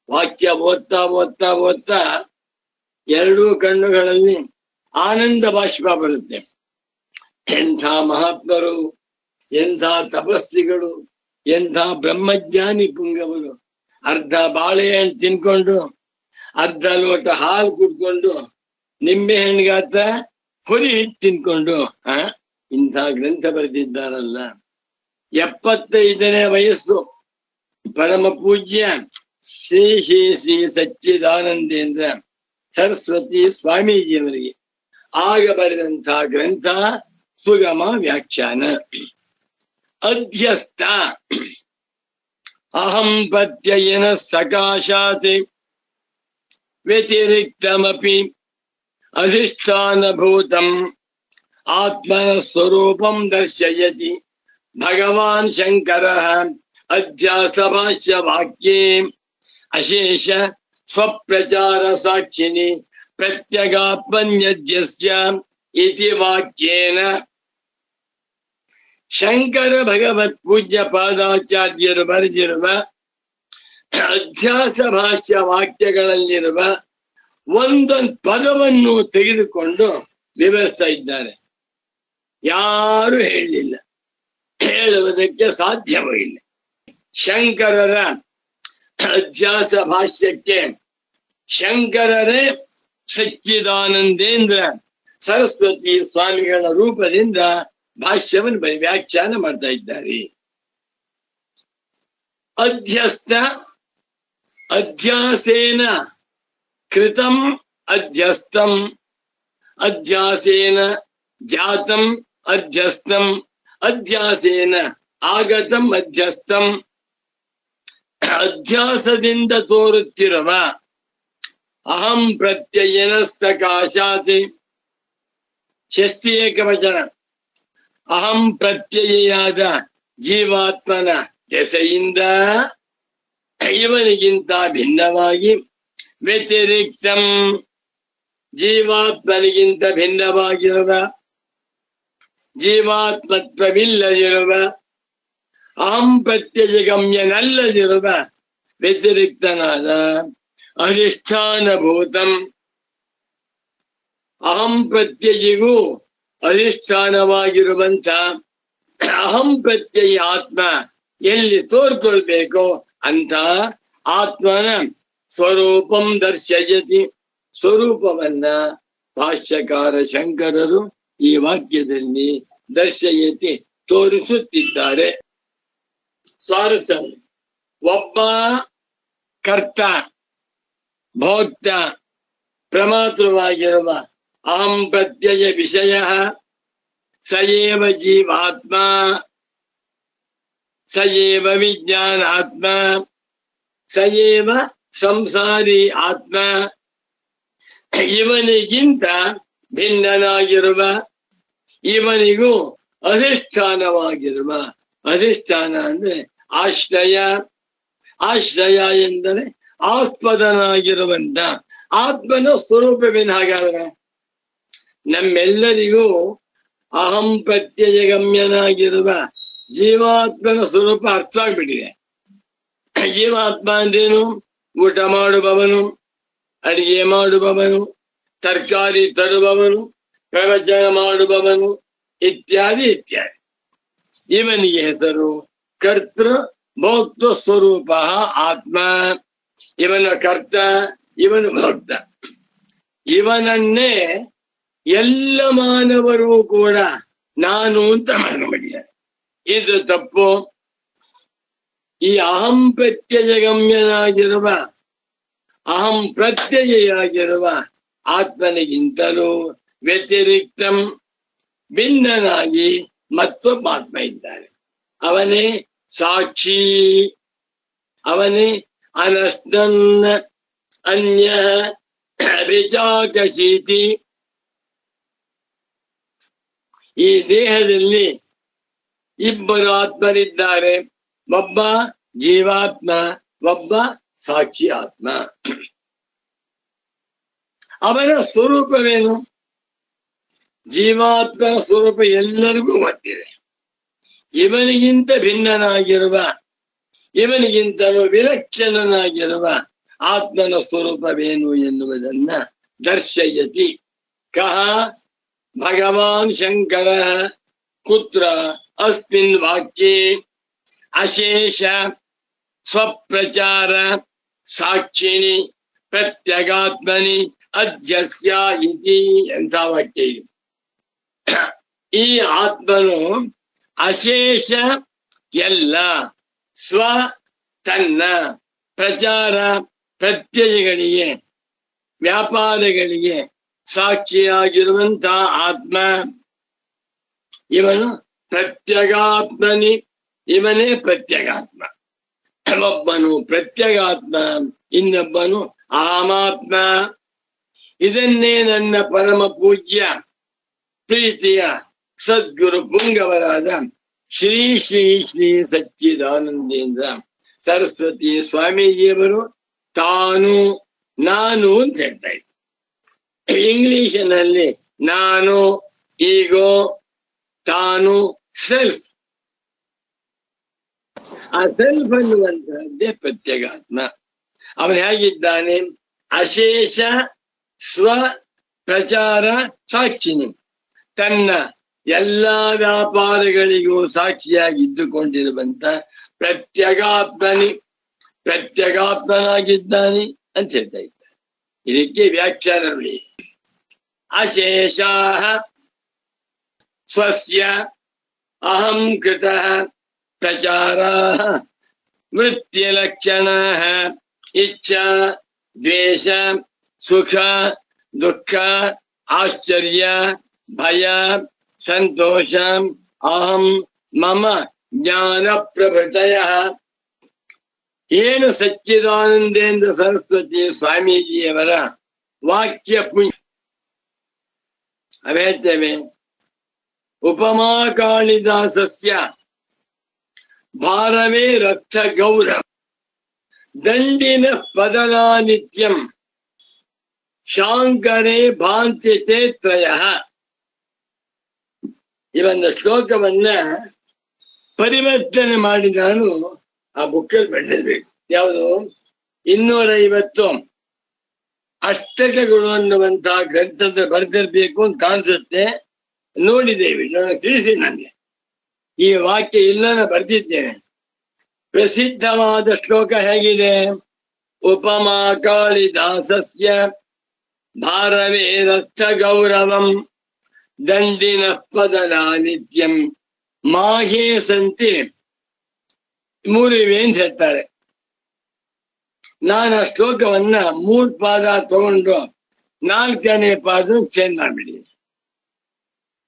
ವಾಕ್ಯ ಓದ್ತಾ ಓದ್ತಾ ಓದ್ತಾ ಎರಡೂ ಕಣ್ಣುಗಳಲ್ಲಿ ಆನಂದ ಬಾಷ್ಪ ಬರುತ್ತೆ. ಎಂಥ ಮಹಾತ್ಮರು, ಎಂಥ ತಪಸ್ವಿಗಳು, ಎಂಥ ಬ್ರಹ್ಮಜ್ಞಾನಿ ಪುಂಗವರು. ಅರ್ಧ ಬಾಳೆಹಣ್ಣು ತಿನ್ಕೊಂಡು, ಅರ್ಧ ಲೋಟ ಹಾಲು ಕುಡ್ಕೊಂಡು, ನಿಂಬೆ ಹಣ್ಣಿಗಾತ ಹುರಿ ಹಿಟ್ಟು ತಿನ್ಕೊಂಡು ಇಂಥ ಗ್ರಂಥ ಬರೆದಿದ್ದಾರಲ್ಲ. 75ನೇ ವಯಸ್ಸು ಪರಮ ಪೂಜ್ಯ ಶ್ರೀ ಶ್ರೀ ಶ್ರೀ ಸಚ್ಚಿದಾನಂದೇಂದ್ರ ಸರಸ್ವತಿ ಸ್ವಾಮೀಜಿಯವರಿಗೆ ಆಗ ಬರೆದಂತಹ ಗ್ರಂಥ ಸುಗಮ ವ್ಯಾಖ್ಯಾನ. ಅಧ್ಯಸ್ಥ ಅಹಂ ಪ್ರತ್ಯಯನ ಸಕಾಶಾತ್ ವ್ಯತಿರಿಕ್ತಮಪಿ ಅಧಿಷ್ಠಾನಭೂತಂ ಆತ್ಮನ ಸ್ವರೂಪಂ ದರ್ಶಯತಿ. ಭಗವಾನ್ ಶಂಕರಃ ಅಧ್ಯಾಸಭಾಷ್ಯ ವಾಕ್ಯೇ ಅಶೇಷ ಸ್ವಪ್ರಚಾರ ಸಾಕ್ಷಿಣಿ ಪ್ರತ್ಯಗಾತ್ಮನ್ಯದ್ಯಸ್ಯ ಇತಿ ವಾಕ್ಯೇನ. ಶಂಕರ ಭಗವತ್ ಪೂಜ್ಯ ಪಾದಾಚಾರ್ಯರು ಬರೆದಿರುವ ಅಧ್ಯಾಸ ಭಾಷ್ಯ ವಾಕ್ಯಗಳಲ್ಲಿರುವ ಒಂದೊಂದು ಪದವನ್ನು ತೆಗೆದುಕೊಂಡು ವಿವರಿಸ್ತಾ ಇದ್ದಾರೆ. ಯಾರು ಹೇಳಲಿಲ್ಲ, ಹೇಳುವುದಕ್ಕೆ ಸಾಧ್ಯವೂ ಇಲ್ಲ. ಶಂಕರರ ಅಧ್ಯಾಸ ಭಾಷ್ಯಕ್ಕೆ ಶಂಕರರೇ ಸಚ್ಚಿದಾನಂದೇಂದ್ರ ಸರಸ್ವತಿ ಸ್ವಾಮಿಗಳ ರೂಪದಿಂದ ಭಾಷ್ಯವನ್ನು ವ್ಯಾಖ್ಯಾನ ಮಾಡ್ತಾ ಇದ್ದಾರೆ. ಅಧ್ಯಸ್ಥ ಅಧ್ಯಾಸೇನ ಕೃತಂ ಅಧ್ಯಸ್ಥಂ ಅಧ್ಯಾಸೇನ ಜಾತಂ ಅಧ್ಯಸ್ಥಂ ಅಧ್ಯಾಸೇನ ಆಗತಂ ಅಧ್ಯಸ್ಥಂ ಅಧ್ಯಾಸದಿಂದ ತೋರುತ್ತಿರುವ ಅಹಂ ಪ್ರತ್ಯಯನ ಸಕಾಶಾತಿ ಷಷ್ಠಿ ಏಕವಚನ ಅಹಂ ಪ್ರತ್ಯಯಾದ ಜೀವಾತ್ಮನ ದೆಸೆಯಿಂದ ಇವನಿಗಿಂತ ಭಿನ್ನವಾಗಿ ವ್ಯತಿರಿಕ್ತಂ ಜೀವಾತ್ಮನಿಗಿಂತ ಭಿನ್ನವಾಗಿರುವ ಜೀವಾತ್ಮತ್ವವಿಲ್ಲದಿರುವ ಅಹಂ ಪ್ರತ್ಯಯಗಮ್ಯನಲ್ಲದಿರುವ ವ್ಯತಿರಿಕ್ತನಾದ ಅಧಿಷ್ಠಾನಭೂತಂ ಅಹಂ ಪ್ರತ್ಯಯಿಗೂ ಅಧಿಷ್ಠಾನವಾಗಿರುವಂತ ಅಹಂ ಪ್ರತ್ಯಯ ಆತ್ಮ ಎಲ್ಲಿ ತೋರ್ಕೊಳ್ಬೇಕೋ ಅಂತ ಆತ್ಮನ ಸ್ವರೂಪಂ ದರ್ಶಯತಿ ಸ್ವರೂಪವನ್ನ ಭಾಷ್ಯಕಾರ ಶಂಕರರು ಈ ವಾಕ್ಯದಲ್ಲಿ ದರ್ಶಯತಿ ತೋರಿಸುತ್ತಿದ್ದಾರೆ. ಸ್ವಾರಸ ಒಬ್ಬ ಕರ್ತ ಭೋಕ್ತ ಪ್ರಮಾತೃವಾಗಿರುವ ಅಹಂ ಪ್ರತ್ಯಯ ವಿಷಯ ಸಯೇವ ಜೀವಾತ್ಮ ಸಯೇವ ವಿಜ್ಞಾನಾತ್ಮ ಸಯೇವ ಸಂಸಾರಿ ಆತ್ಮ ಇವನಿಗಿಂತ ಭಿನ್ನನಾಗಿರುವ ಇವನಿಗೂ ಅಧಿಷ್ಠಾನವಾಗಿರುವ ಅಧಿಷ್ಠಾನ ಅಂದ್ರೆ ಆಶ್ರಯ ಆಶ್ರಯ ಎಂದರೆ ಆಸ್ಪದನಾಗಿರುವಂತ ಆತ್ಮನ ಸ್ವರೂಪವೇನು? ಹಾಗಾದ್ರೆ ನಮ್ಮೆಲ್ಲರಿಗೂ ಅಹಂ ಪ್ರತ್ಯಯ ಗಮ್ಯನಾಗಿರುವ ಜೀವಾತ್ಮನ ಸ್ವರೂಪ ಅರ್ಥ ಆಗ್ಬಿಟ್ಟಿದೆ. ಜೀವಾತ್ಮ ಅಂದ್ರೇನು? ಊಟ ಮಾಡುವವನು, ಅಡಿಗೆ ಮಾಡುವವನು, ತರಕಾರಿ ತರುವವನು, ಪ್ರವಚನ ಮಾಡುವವನು ಇತ್ಯಾದಿ ಇತ್ಯಾದಿ. ಇವನಿಗೆ ಹೆಸರು ಕರ್ತೃ ಭೋಕ್ತೃ ಸ್ವರೂಪ ಆತ್ಮ. ಇವನ ಕರ್ತ, ಇವನು ಭೋಕ್ತ. ಇವನನ್ನೇ ಎಲ್ಲ ಮಾನವರು ಕೂಡ ನಾನು ಅಂತ ಮಾಡ್ಕೊಂಡಿದ್ದಾರೆ. ಇದು ತಪ್ಪು. ಈ ಅಹಂ ಪ್ರತ್ಯಯಗಮ್ಯನಾಗಿರುವ ಅಹಂ ಪ್ರತ್ಯಯಿಯಾಗಿರುವ ಆತ್ಮನಿಗಿಂತಲೂ ವ್ಯತಿರಿಕ್ತಂ ಭಿನ್ನನಾಗಿ ಮತ್ತೊಬ್ಬ ಆತ್ಮ ಇದ್ದಾನೆ. ಅವನೇ ಸಾಕ್ಷಿ, ಅವನೇ ಅನಷ್ಟನ್ ಅನ್ಯ ವಿಚಾಕಶೀತಿ. ಈ ದೇಹದಲ್ಲಿ ಇಬ್ಬರು ಆತ್ಮರಿದ್ದಾರೆ. ಒಬ್ಬ ಜೀವಾತ್ಮ, ಒಬ್ಬ ಸಾಕ್ಷಿ ಆತ್ಮ. ಅವನ ಸ್ವರೂಪವೇನು? ಜೀವಾತ್ಮನ ಸ್ವರೂಪ ಎಲ್ಲರಿಗೂ ಗೊತ್ತಿದೆ. ಇವನಿಗಿಂತ ಭಿನ್ನನಾಗಿರುವ, ಇವನಿಗಿಂತಲೂ ವಿಲಕ್ಷಣನಾಗಿರುವ ಆತ್ಮನ ಸ್ವರೂಪವೇನು ಎನ್ನುವುದನ್ನ ದರ್ಶಯತಿ. ಕಹ ಭಗವಾನ್ ಶಂಕರ ಕುತ್ರ ಅಸ್ಮಿನ್ ವಾಕ್ಯೆ ಅಶೇಷ ಸ್ವಪ್ರಚಾರ ಸಾಕ್ಷಿಣಿ ಪ್ರತ್ಯಗಾತ್ಮನಿ ಅಧ್ಯಸ್ಯ ಇತಿ ಎಂಥ ವಾಕ್ಯ ಇದು. ಈ ಆತ್ಮನು ಅಶೇಷ ಎಲ್ಲ ಸ್ವ ತನ್ನ ಪ್ರಚಾರ ಪ್ರತ್ಯಯಗಳಿಗೆ ವ್ಯಾಪಾರಗಳಿಗೆ ಸಾಕ್ಷಿಯಾಗಿರುವಂತಹ ಆತ್ಮ. ಇವನು ಪ್ರತ್ಯಗಾತ್ಮನಿ, ಇವನೇ ಪ್ರತ್ಯಗಾತ್ಮ. ಒಬ್ಬನು ಪ್ರತ್ಯಗಾತ್ಮ, ಇನ್ನೊಬ್ಬನು ಅಹಮಾತ್ಮ. ಇದನ್ನೇ ನನ್ನ ಪರಮ ಪೂಜ್ಯ ಪ್ರೀತಿಯ ಸದ್ಗುರು ಪುಂಗವರಾದ ಶ್ರೀ ಶ್ರೀ ಶ್ರೀ ಸಚ್ಚಿದಾನಂದೇಂದ್ರ ಸರಸ್ವತಿ ಸ್ವಾಮೀಜಿಯವರು ತಾನು ನಾನು ಅಂತ ಹೇಳ್ತಾ ಇದ್ರು. ಇಂಗ್ಲಿಷಿನಲ್ಲಿ ನಾನು, ಈಗೋ, ತಾನು, ಸೆಲ್ಫ್. ಆ ಸೆಲ್ಫ್ ಅನ್ನುವಂತಹದ್ದೇ ಪ್ರತ್ಯಗಾತ್ಮ. ಅವನು ಹೇಗಿದ್ದಾನೆ? ಅಶೇಷ ಸ್ವ ಪ್ರಚಾರ ಸಾಕ್ಷಿನಿ, ತನ್ನ ಎಲ್ಲಾ ವ್ಯಾಪಾರಗಳಿಗೂ ಸಾಕ್ಷಿಯಾಗಿದ್ದುಕೊಂಡಿರುವಂತ ಪ್ರತ್ಯಗಾತ್ಮನಿ, ಪ್ರತ್ಯಗಾತ್ಮನಾಗಿದ್ದಾನೆ ಅಂತ ಹೇಳ್ತಾ ಇದ್ದಾರೆ. ಇದಕ್ಕೆ ವ್ಯಾಖ್ಯಾನವಿದೆ. ಅಶೇಷಾಃ ಸ್ವಸ್ಯ ಅಹಂ ಕೃತಃ ಪ್ರಚಾರಾಃ ವೃತ್ತಿಲಕ್ಷಣಾಃ ಇಚ್ಛಾ ದ್ವೇಷ ಸುಖ ದುಃಖ ಆಶ್ಚರ್ಯ ಭಯ ಸಂತೋಷ ಅಹಂ ಮಮ ಜ್ಞಾನ ಪ್ರಭೃತಯ. ಏನು ಸಚ್ಚಿದಾನಂದೇಂದ್ರ ಸರಸ್ವತಿ ಸ್ವಾಮೀಜಿಯವರ ವಾಕ್ಯ ಪುಂಜ ಹೇಳ್ತೇವೆ. ಉಪಮಾ ಕಾಳಿದಾಸಸ್ಯ ಭಾರವೇ ರಥ ಗೌರವ ದಂಡಿನ ಪದನಾನಿತ್ಯಂ ಶಾಂಕರೇ ಭಾಂತ್ಯತೆ ತ್ರಯಃ. ಈ ಒಂದು ಶ್ಲೋಕವನ್ನ ಪರಿವರ್ತನೆ ಮಾಡಿ ನಾನು ಆ ಬುಕ್ಕಲ್ಲಿ ಬರೆದಿರ್ಬೇಕು. ಯಾವುದು 250 ಅಷ್ಟಕಗಳು ಅನ್ನುವಂತಹ ಗ್ರಂಥದ ಬರೆದಿರ್ಬೇಕು ಅಂತ ಕಾಣಿಸುತ್ತೆ. ನೋಡಿದ್ದೇವೆ, ನನಗೆ ತಿಳಿಸಿ. ನನಗೆ ಈ ವಾಕ್ಯ ಇಲ್ಲ ಬರೆದಿದ್ದೇನೆ. ಪ್ರಸಿದ್ಧವಾದ ಶ್ಲೋಕ ಹೇಗಿದೆ? ಉಪಮಾ ಕಾಳಿದಾಸಸ್ಯ ಭಾರವೇ ರಥ ಗೌರವಂ ದಂಡಿನ ಪದಲಾನಿತ್ಯಂ ಮಾಹೇ ಸಂತಿ. 3 ಇವೆ ಅಂತ ಹೇಳ್ತಾರೆ. ನಾನು ಆ ಶ್ಲೋಕವನ್ನ 3 ಪಾದ ತಗೊಂಡು 4ನೇ ಪಾದ ಚೇಂಜ್ ಮಾಡ್ಬಿಡಿ.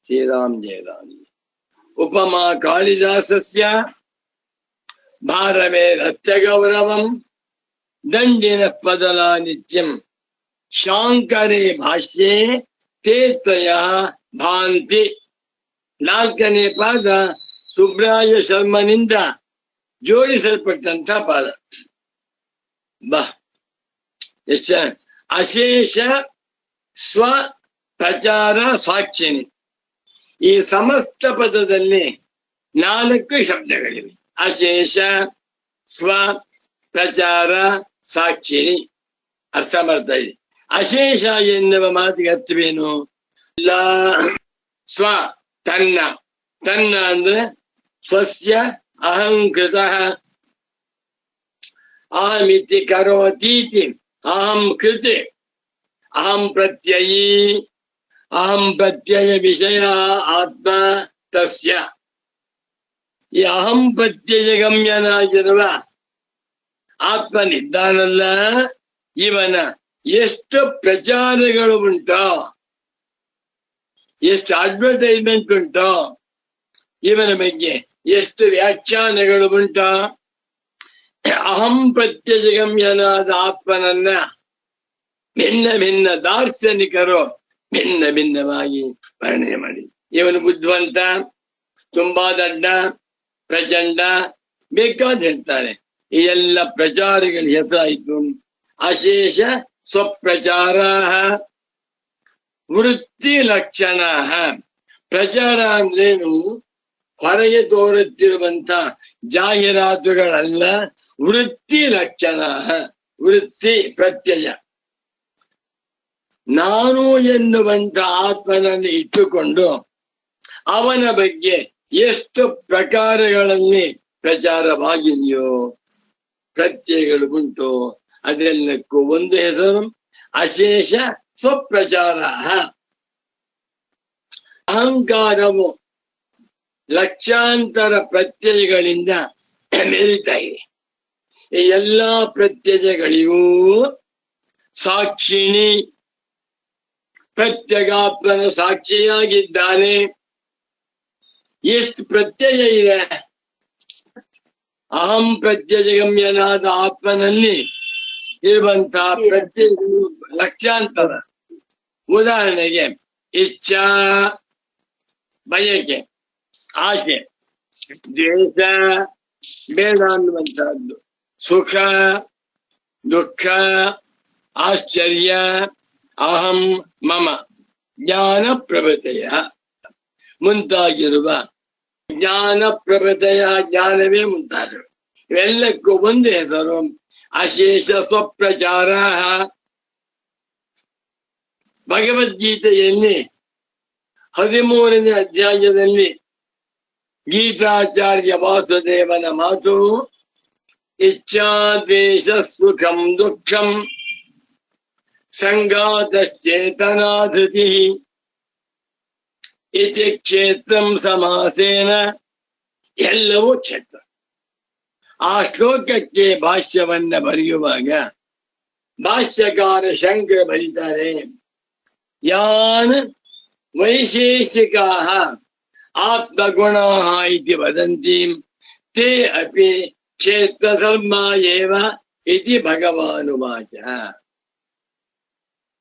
ಶ್ರೀರಾಮ್ ಜಯ ರಾಮ್. ಉಪಮಾ ಕಾಳಿದಾಸಸ್ಯ ಭಾರವೇ ರಥ ಗೌರವಂ ದಂಡಿನ ಪದಲಾನಿತ್ಯಂ ಶಾಂಕರೇ ಭಾಷ್ಯೆ ತೇ ತ್ರಯಃ ಭಾಂತಿ. 4ನೇ ಪಾದ ಸುಬ್ರಾಯ ಶರ್ಮನಿಂದ ಜೋಡಿಸಲ್ಪಟ್ಟಂತ ಪಾದ. ಬಾ ಎಷ್ಟ ಅಶೇಷ ಸ್ವ ಪ್ರಚಾರ ಸಾಕ್ಷಿಣಿ. ಈ ಸಮಸ್ತ ಪದದಲ್ಲಿ 4 ಶಬ್ದಗಳಿವೆ. ಅಶೇಷ ಸ್ವ ಪ್ರಚಾರ ಸಾಕ್ಷಿಣಿ. ಅರ್ಥ ಮಾಡ್ತಾ ಇದೆ. ಅಶೇಷ ಎನ್ನುವ ಮಾತಿಗೆ ಅರ್ಥವೇನು? ಇಲ್ಲ, ಸ್ವ ತನ್ನ, ತನ್ನ ಅಂದ್ರೆ ಸ್ವಸ್ಯ ಅಹಂಕೃತ. ಅಹಮಿತಿ ಕರೋತೀತಿ ಅಹಂ ಕೃತಿ ಅಹಂ ಪ್ರತ್ಯಯೀ ಅಹಂ ಪ್ರತ್ಯಯ ವಿಷಯ ಆತ್ಮ ತಸ್ಯ. ಈ ಅಹಂ ಪ್ರತ್ಯಯ ಗಮ್ಯನಾಗಿರುವ ಆತ್ಮನಿದ್ದಾನಲ್ಲ, ಇವನ ಎಷ್ಟು ಪ್ರಚಾರಗಳು ಉಂಟೋ, ಎಷ್ಟು ಅಡ್ವರ್ಟೈಸ್ಮೆಂಟ್ ಉಂಟೋ, ಇವನ ಬಗ್ಗೆ ಎಷ್ಟು ವ್ಯಾಖ್ಯಾನಗಳು ಉಂಟೋ. ಅಹಂ ಪ್ರತ್ಯಯಗಮ್ಯನಾದ ಆತ್ಮನನ್ನ ಭಿನ್ನ ಭಿನ್ನ ದಾರ್ಶನಿಕರು ಭಿನ್ನ ಭಿನ್ನವಾಗಿ ವರ್ಣನೆ ಮಾಡಿ. ಇವನು ಬುದ್ಧಿವಂತ, ತುಂಬಾ ದಡ್ಡ, ಪ್ರಚಂಡ, ಬೇಕಾದ ಹೇಳ್ತಾರೆ. ಈ ಎಲ್ಲ ಪ್ರಚಾರಗಳ ಹೆಸರಾಯಿತು ಅಶೇಷ ಸ್ವಪ್ರಚಾರ ವೃತ್ತಿ ಲಕ್ಷಣ. ಪ್ರಚಾರ ಅಂದ್ರೇನು? ಹೊರಗೆ ತೋರುತ್ತಿರುವಂತ ಜಾಹೀರಾತುಗಳಲ್ಲ, ವೃತ್ತಿ ಲಕ್ಷಣ. ವೃತ್ತಿ ಪ್ರತ್ಯಯ. ನಾನು ಎನ್ನುವಂತ ಆತ್ಮನನ್ನು ಇಟ್ಟುಕೊಂಡು ಅವನ ಬಗ್ಗೆ ಎಷ್ಟು ಪ್ರಕಾರಗಳಲ್ಲಿ ಪ್ರಚಾರವಾಗಿದೆಯೋ, ಪ್ರತ್ಯಯಗಳು ಉಂಟು, ಅದೆಲ್ಲಕ್ಕೂ ಒಂದು ಹೆಸರು ಅಶೇಷ ಸ್ವಪ್ರಚಾರ. ಅಹಂಕಾರವು ಲಕ್ಷಾಂತರ ಪ್ರತ್ಯಯಗಳಿಂದ ಮೆರೀತಾ ಇದೆ. ಈ ಎಲ್ಲಾ ಪ್ರತ್ಯಯಗಳಿಗೂ ಸಾಕ್ಷಿಣಿ, ಪ್ರತ್ಯಗಾತ್ಮನ ಸಾಕ್ಷಿಯಾಗಿದ್ದಾನೆ. ಎಷ್ಟು ಪ್ರತ್ಯಯ ಇದೆ? ಅಹಂ ಪ್ರತ್ಯಯಗಮ್ಯನಾದ ಆತ್ಮನಲ್ಲಿ ಇರುವಂತಹ ಪ್ರತ್ಯಯಗಳು ಲಕ್ಷಾಂತರ. ಉದಾಹರಣೆಗೆ ಇಚ್ಛಾ, ಬಯಕೆ, ಆಸೆ, ದ್ವೇಷ, ಬೇಡ ಅನ್ನುವಂತಹದ್ದು, ಸುಖ, ದುಃಖ, ಆಶ್ಚರ್ಯ, ಅಹಂ ಮಮ, ಜ್ಞಾನ ಪ್ರಭೃತಯ ಮುಂತಾಗಿರುವ ಜ್ಞಾನ ಪ್ರಭೃತಯ, ಜ್ಞಾನವೇ ಮುಂತಾದವು. ಇವೆಲ್ಲಕ್ಕೂ ಒಂದು ಹೆಸರು ಅಶೇಷ ಸ್ವಪ್ರಚಾರ. ಭಗವದ್ಗೀತೆಯಲ್ಲಿ 13ನೇ ಅಧ್ಯಾಯದಲ್ಲಿ ಗೀತಾಚಾರ್ಯ ವಾಸುದೇವನ ಮಾತು ಇಚ್ಛಾ ದ್ವೇಷ ಸುಖಂ ದುಃಖಂ ಸಂಘಾತಶ್ಚೇತನಾಧೃತಿ ಇತಿ ಕ್ಷೇತ್ರಂ ಸಮಾಸೇನ. ಎಲ್ಲವೂ ಕ್ಷೇತ್ರ. ಆ ಶ್ಲೋಕಕ್ಕೆ ಭಾಷ್ಯವನ್ನ ಬರೆಯುವಾಗ ಭಾಷ್ಯಕಾರ ಶಂಕರ ಬರೀತಾರೆ, ಯಾನ್ ವೈಶೇಷಿಕಾ ಆತ್ಮಗುಣಃ ಇತಿ ವದಂತಿ ತೇ ಅಪಿ ಕ್ಷೇತ್ರಧರ್ಮ ಏವ ಇತಿ ಭಗವಾನುವಾಚ.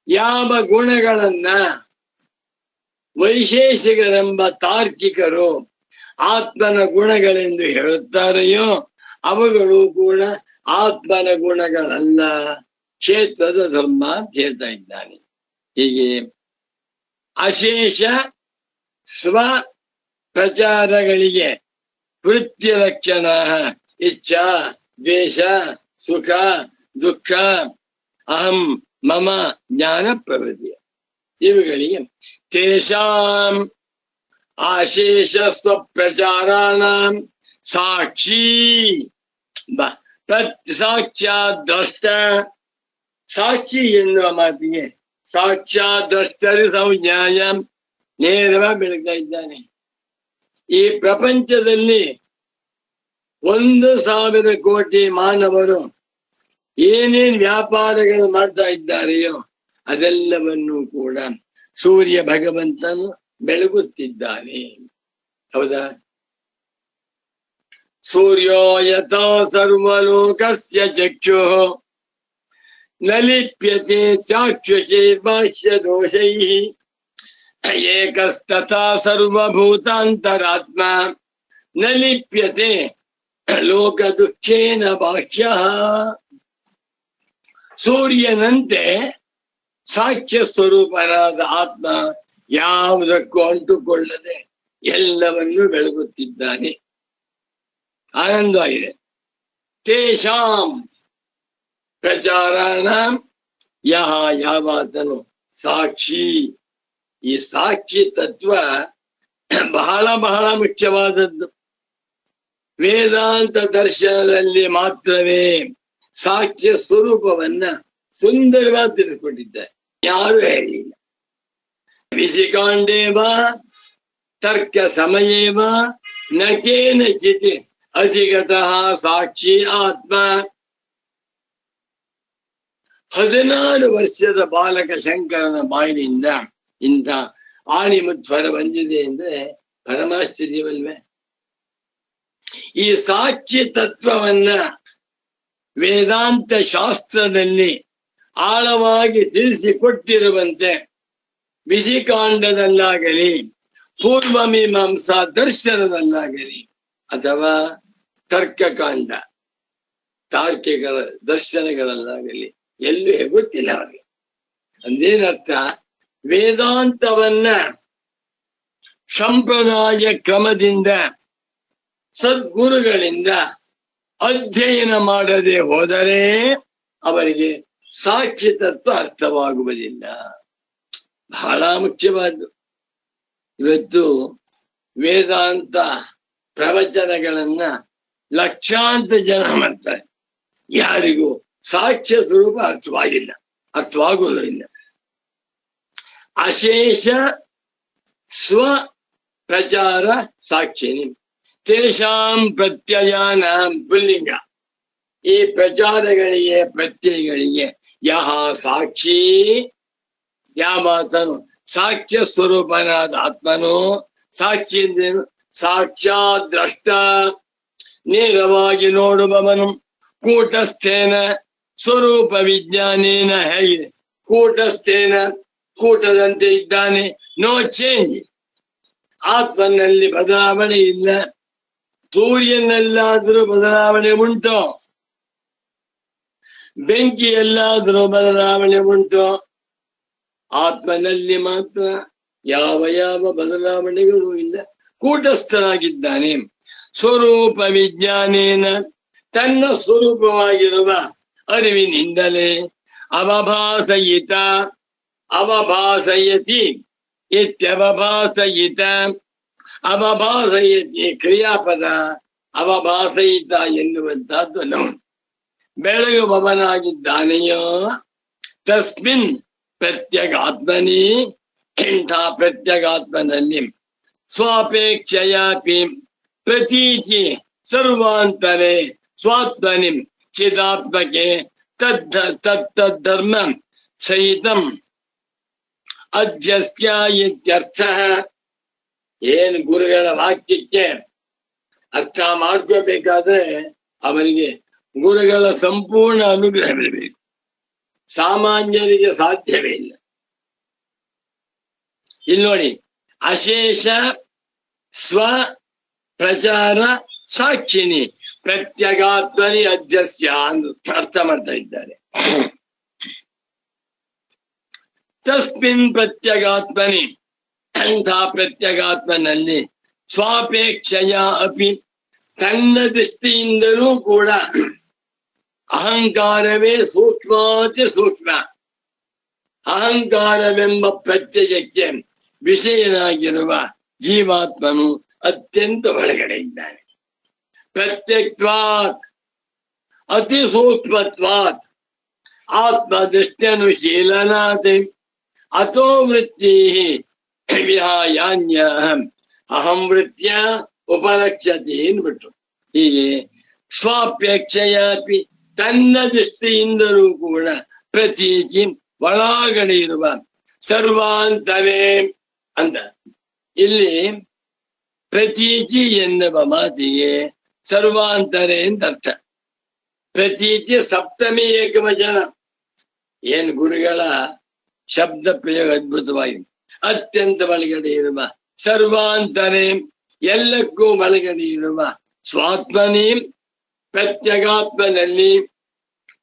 ಯಾವ ಗುಣಗಳನ್ನ ವೈಶೇಷಿಕರೆಂಬ ತಾರ್ಕಿಕರು ಆತ್ಮನ ಗುಣಗಳೆಂದು ಹೇಳುತ್ತಾರೆಯೋ ಅವುಗಳು ಕೂಡ ಆತ್ಮನ ಗುಣಗಳಲ್ಲ, ಕ್ಷೇತ್ರದ ಧರ್ಮ ಅಂತ ಹೇಳ್ತಾ ಇದ್ದಾನೆ. ಹೀಗೆ ಅಶೇಷ ಸ್ವ ಪ್ರಚಾರಗಳಿಗೆ ವೃತ್ತಿ ಲಕ್ಷಣ ಇಚ್ಛಾ ದ್ವೇಷ ಸುಖ ದುಃಖ ಅಹಂ ಮಮ ಜ್ಞಾನ ಪ್ರವೃತ್ತಿ ಇವುಗಳಿಗೆ ತೇಷಾಂ ಆಶೇಷ ಸ್ವಪ್ರಚಾರಾಣ ಸಾಕ್ಷಿ ಸಾಕ್ಷಾತ್ ದ್ರಷ್ಟ. ಸಾಕ್ಷಿ ಎನ್ನುವ ಮಾತಿಗೆ ಸಾಕ್ಷಾತ್ ದ್ರಷ್ಟರಿ ಸಂಜ್ಞಾಯ ನೇರವಾಗಿ ಬೆಳಗ್ತಾ ಇದ್ದಾನೆ. ಈ ಪ್ರಪಂಚದಲ್ಲಿ 1,000 ಕೋಟಿ ಮಾನವರು ಏನೇನ್ ವ್ಯಾಪಾರಗಳು ಮಾಡ್ತಾ ಇದ್ದಾರೆಯೋ ಅದೆಲ್ಲವನ್ನೂ ಕೂಡ ಸೂರ್ಯ ಭಗವಂತನು ಬೆಳಗುತ್ತಿದ್ದಾನೆ. ಹೌದಾ? ಸೂರ್ಯೋ ಯಥಾ ಸರ್ವಲೋಕಸ್ಯ ಚಕ್ಷುಃ ನ ಲಿಪ್ಯತೆ ಚಾಕ್ಷುಷೈರ್ಭಾಷ್ಯ ದೋಷೈಃ ಏಕಸ್ತಥಾ ಸರ್ವಭೂತಾಂತರಾತ್ಮ ನ ಲಿಪ್ಯತೆ ಲೋಕ ದುಃಖೇನ ಬಾಹ್ಯಃ. ಸೂರ್ಯನಂತೆ ಸಾಕ್ಷ್ಯ ಸ್ವರೂಪನಾದ ಆತ್ಮ ಯಾವುದಕ್ಕೂ ಅಂಟುಕೊಳ್ಳದೆ ಎಲ್ಲವನ್ನೂ ಬೆಳಗುತ್ತಿದ್ದಾನೆ. ಆನಂದವಾಗಿದೆ. ತೇಷಾಂ ಪ್ರಚಾರಾಣ ಯಹ ಯಾವಾತನು ಸಾಕ್ಷಿ. ಈ ಸಾಕ್ಷಿ ತತ್ವ ಬಹಳ ಬಹಳ ಮುಖ್ಯವಾದದ್ದು. ವೇದಾಂತ ದರ್ಶನದಲ್ಲಿ ಮಾತ್ರವೇ ಸಾಕ್ಷ್ಯ ಸ್ವರೂಪವನ್ನ ಸುಂದರವಾಗಿ ತಿಳಿದುಕೊಂಡಿದ್ದಾರೆ, ಯಾರು ಹೇಳಿಲ್ಲ. ವಿಷಿಕಾಂಡೇವ ತರ್ಕ ಸಮಯೇವ ನ ಕೇನಚಿತ್ ಅಧಿಗತಃ ಸಾಕ್ಷಿ ಆತ್ಮ. 16 ವರ್ಷದ ಬಾಲಕ ಶಂಕರನ ಬಾಯಿನಿಂದ ಇಂಥ ಆಣಿಮುತ್ವರ ಬಂದಿದೆ ಅಂದ್ರೆ ಪರಮಾಶ್ಚರ್ಯವಲ್ವೇ? ಈ ಸಾಕ್ಷಿ ತತ್ವವನ್ನ ವೇದಾಂತ ಶಾಸ್ತ್ರದಲ್ಲಿ ಆಳವಾಗಿ ತಿಳಿಸಿಕೊಟ್ಟಿರುವಂತೆ ವಿಷಿಕಾಂಡದಲ್ಲಾಗಲಿ ಪೂರ್ವಮೀಮಾಂಸಾ ದರ್ಶನದಲ್ಲಾಗಲಿ ಅಥವಾ ತರ್ಕಕಾಂಡ ತಾರ್ಕಿಕರ ದರ್ಶನಗಳಲ್ಲಾಗಲಿ ಎಲ್ಲೂ ಗೊತ್ತಿಲ್ಲ ಅವರಿಗೆ. ಅಂದೇನರ್ಥ? ವೇದಾಂತವನ್ನ ಸಂಪ್ರದಾಯ ಕ್ರಮದಿಂದ ಸದ್ಗುರುಗಳಿಂದ ಅಧ್ಯಯನ ಮಾಡದೆ ಹೋದರೆ ಅವರಿಗೆ ಸಾಕ್ಷಿ ತತ್ವ ಅರ್ಥವಾಗುವುದಿಲ್ಲ. ಬಹಳ ಮುಖ್ಯವಾದ್ದು. ಇವತ್ತು ವೇದಾಂತ ಪ್ರವಚನಗಳನ್ನ ಲಕ್ಷಾಂತರ ಜನ ಮಾಡ್ತಾರೆ, ಯಾರಿಗೂ ಸಾಕ್ಷ್ಯ ಸ್ವರೂಪ ಅರ್ಥವಾಗುವುದಿಲ್ಲ. ಅಶೇಷ ಸ್ವ ಪ್ರಚಾರ ಸಾಕ್ಷಿನಿ ತೇಷಾಂ ಪ್ರತ್ಯಯಾನ ಪುಲ್ಲಿಂಗ. ಈ ಪ್ರಚಾರಗಳಿಗೆ ಪ್ರತ್ಯಯಗಳಿಗೆ ಯಹ ಸಾಕ್ಷಿ ಯಾವಾತನು ಸಾಕ್ಷ್ಯ ಸ್ವರೂಪನಾದ ಆತ್ಮನು. ಸಾಕ್ಷಿ ಎಂದೇನು? ಸಾಕ್ಷಾತ್ ದ್ರಷ್ಟ, ನೇರವಾಗಿ ನೋಡುವವನು. ಕೂಟಸ್ಥೇನ ಸ್ವರೂಪ ವಿಜ್ಞಾನೇನ ಹೇಗಿದೆ? ಕೂಟಸ್ಥೇನ ಕೂಟದಂತೆ ಇದ್ದಾನೆ, ನೋ ಚೇಂಜ್. ಆತ್ಮನಲ್ಲಿ ಬದಲಾವಣೆ ಇಲ್ಲ. ಸೂರ್ಯನಲ್ಲಾದರೂ ಬದಲಾವಣೆ ಉಂಟು, ಬೆಂಕಿಯಲ್ಲಾದರೂ ಬದಲಾವಣೆ ಉಂಟು. ಆತ್ಮನಲ್ಲಿ ಮಾತ್ರ ಯಾವ ಬದಲಾವಣೆಗಳು ಇಲ್ಲ, ಕೂಟಸ್ಥನಾಗಿದ್ದಾನೆ. ಸ್ವರೂಪ ವಿಜ್ಞಾನೇನ, ತನ್ನ ಸ್ವರೂಪವಾಗಿರುವ ಅರಿವಿನಿಂದಲೇ ಅವಭಾಸಯಿತ ಅವಭಾಸಯತಿ ಇತ್ಯವಭಾಸಯಿತ. ಅವಭಾಸಯತಿ ಕ್ರಿಯಾಪದ, ಅವಭಾಸಯಿತ ಎನ್ನುವಂತಹದ್ದು ನೌನ್. ಬೆಳಗುವವನಾಗಿದ್ದಾನೆಯೋ ತಸ್ಮಿನ್ ಪ್ರತ್ಯಗಾತ್ಮನಿ, ಇಂಥ ಪ್ರತ್ಯಗಾತ್ಮನಲ್ಲಿ ಸ್ವಾಪೇಕ್ಷಯಾಪಿ ಪ್ರತೀಚಿ ಸರ್ವಾಂತರೇ ಸ್ವಾತ್ಮನಿ ಚಿದಾತ್ಮಕೆ ತತ್ತಧರ್ಮ ಸಹಿತಂ ಅಧ್ಯಸ್ಯ ಇತ್ಯರ್ಥಃ. ಏನು ಗುರುಗಳ ವಾಕ್ಯಕ್ಕೆ ಅರ್ಥ ಮಾಡ್ಕೋಬೇಕಾದ್ರೆ ಅವನಿಗೆ ಗುರುಗಳ ಸಂಪೂರ್ಣ ಅನುಗ್ರಹವಿರಬೇಕು. ಸಾಮಾನ್ಯರಿಗೆ ಸಾಧ್ಯವೇ ಇಲ್ಲ. ಇಲ್ಲಿ ನೋಡಿ, ಅಶೇಷ ಸ್ವ ಪ್ರಚಾರ ಸಾಕ್ಷಿಣಿ ಪ್ರತ್ಯಗಾತ್ಮನಿ ಅಧ್ಯಸ್ಯ ಅರ್ಥ ಮಾಡ್ತಾ ಇದ್ದಾರೆ. ತಸ್ಮಿನ್ ಪ್ರತ್ಯಗಾತ್ಮನಿ, ಅಂಥ ಪ್ರತ್ಯಗಾತ್ಮನಲ್ಲಿ ಸ್ವಾಪೇಕ್ಷೆಯ ಅಪಿ, ತನ್ನ ದೃಷ್ಟಿಯಿಂದಲೂ ಕೂಡ ಅಹಂಕಾರವೇ ಸೂಕ್ಷ್ಮಾತಿ ಸೂಕ್ಷ್ಮ, ಅಹಂಕಾರವೆಂಬ ಪ್ರತ್ಯಯಕ್ಕೆ ವಿಷಯನಾಗಿರುವ ಜೀವಾತ್ಮನು ಅತ್ಯಂತ ಒಳಗಡೆ ಇದ್ದಾನೆ. ಪ್ರತ್ಯಕ್ವಾತ್ ಅತಿ ಸೂಕ್ಷ್ಮತ್ವಾತ್ ಆತ್ಮದೃಷ್ಟ್ಯನುಶೀಲನಾತ್ ಅಥೋ ವೃತ್ತಿ ವಿಹಾಯಾನ್ಯ ಅಹಂ ವೃತ್ಯ ಉಪಲಕ್ಷ್ಯತೆ ಅಂದ್ಬಿಟ್ರು. ಹೀಗೆ ಸ್ವಾಪೇಕ್ಷೆಯಾಪಿ, ತನ್ನ ದೃಷ್ಟಿಯಿಂದಲೂ ಕೂಡ ಪ್ರತೀಚಿ ಒಳಗಡೆ ಇರುವ ಸರ್ವಾಂತರೇ ಅಂತ. ಇಲ್ಲಿ ಪ್ರತೀಚಿ ಎನ್ನುವ ಮಾತಿಗೆ ಸರ್ವಾಂತರೇ ಅಂತ ಅರ್ಥ. ಪ್ರತೀಚಿ ಸಪ್ತಮಿ ಏಕವಚನ. ಏನ್ ಗುರುಗಳ ಶಬ್ದ ಪ್ರಯೋಗ ಅದ್ಭುತವಾಗಿದೆ. ಅತ್ಯಂತ ಒಳಗಡೆ ಇರುವ ಸರ್ವಾಂತರೇ, ಎಲ್ಲಕ್ಕೂ ಒಳಗಡೆ ಇರುವ ಸ್ವಾತ್ಮನಿ, ಪ್ರತ್ಯಗಾತ್ಮನಲ್ಲಿ,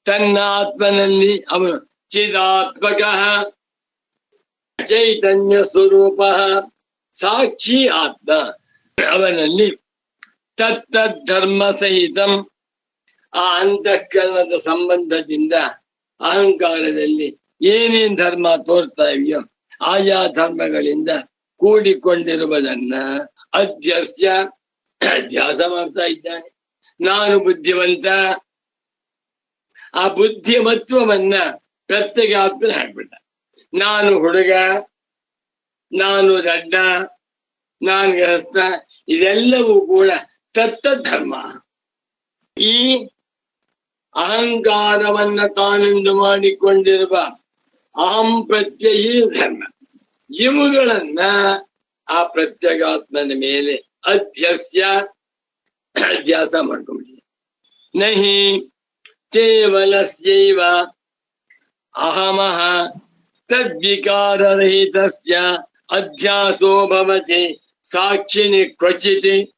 ತನ್ನ ಆತ್ಮನಲ್ಲಿ ಅವನು ಚಿದಾತ್ಮಕ ಚೈತನ್ಯ ಸ್ವರೂಪ ಸಾಕ್ಷಿ ಆತ್ಮ. ಅವನಲ್ಲಿ ತತ್ತಧರ್ಮ ಸಹಿತಂ, ಆ ಅಂತಃಕರಣದ ಸಂಬಂಧದಿಂದ ಅಹಂಕಾರದಲ್ಲಿ ಏನೇನ್ ಧರ್ಮ ತೋರ್ತಾ ಇದೆಯೋ ಆಯಾ ಧರ್ಮಗಳಿಂದ ಕೂಡಿಕೊಂಡಿರುವುದನ್ನ ಅಧ್ಯಸ್ಯ ಅಧ್ಯಾಸ ಮಾಡ್ತಾ ಇದ್ದಾನೆ. ನಾನು ಬುದ್ಧಿವಂತ, ಆ ಬುದ್ಧಿಮತ್ವವನ್ನ ಪ್ರತ್ಯಗಾತ್ಮನ ಹಾಕ್ಬಿಟ್ಟ. ನಾನು ಹುಡುಗ, ನಾನು ದಡ್ಡ, ನಾನು ಗೃಹಸ್ಥ, ಇದೆಲ್ಲವೂ ಕೂಡ ತತ್ತಧರ್ಮ. ಈ ಅಹಂಕಾರವನ್ನ ತಾನೆಂದು ಮಾಡಿಕೊಂಡಿರುವ ಅಹಂ ಪ್ರತ್ಯಯಿ ಧರ್ಮ, ಇವುಗಳನ್ನ ಆ ಪ್ರತ್ಯಗಾತ್ಮನ ಮೇಲೆ ಅಧ್ಯಸ್ಯ ಅಧ್ಯಾಸ ಮಾಡ್ಕೊಂಡ್ಬಿಟ್ಟಿದೆ. ನಹಿ ಕೇವಲಸ್ಯೈವ ಅಹಮಃ ತದ್ವಿಕಾರರಹಿತಸ್ಯ ಅಧ್ಯಾಸೋ ಭವತಿ ಸಾಕ್ಷಿಣಿ ಕ್ವಚಿತ್.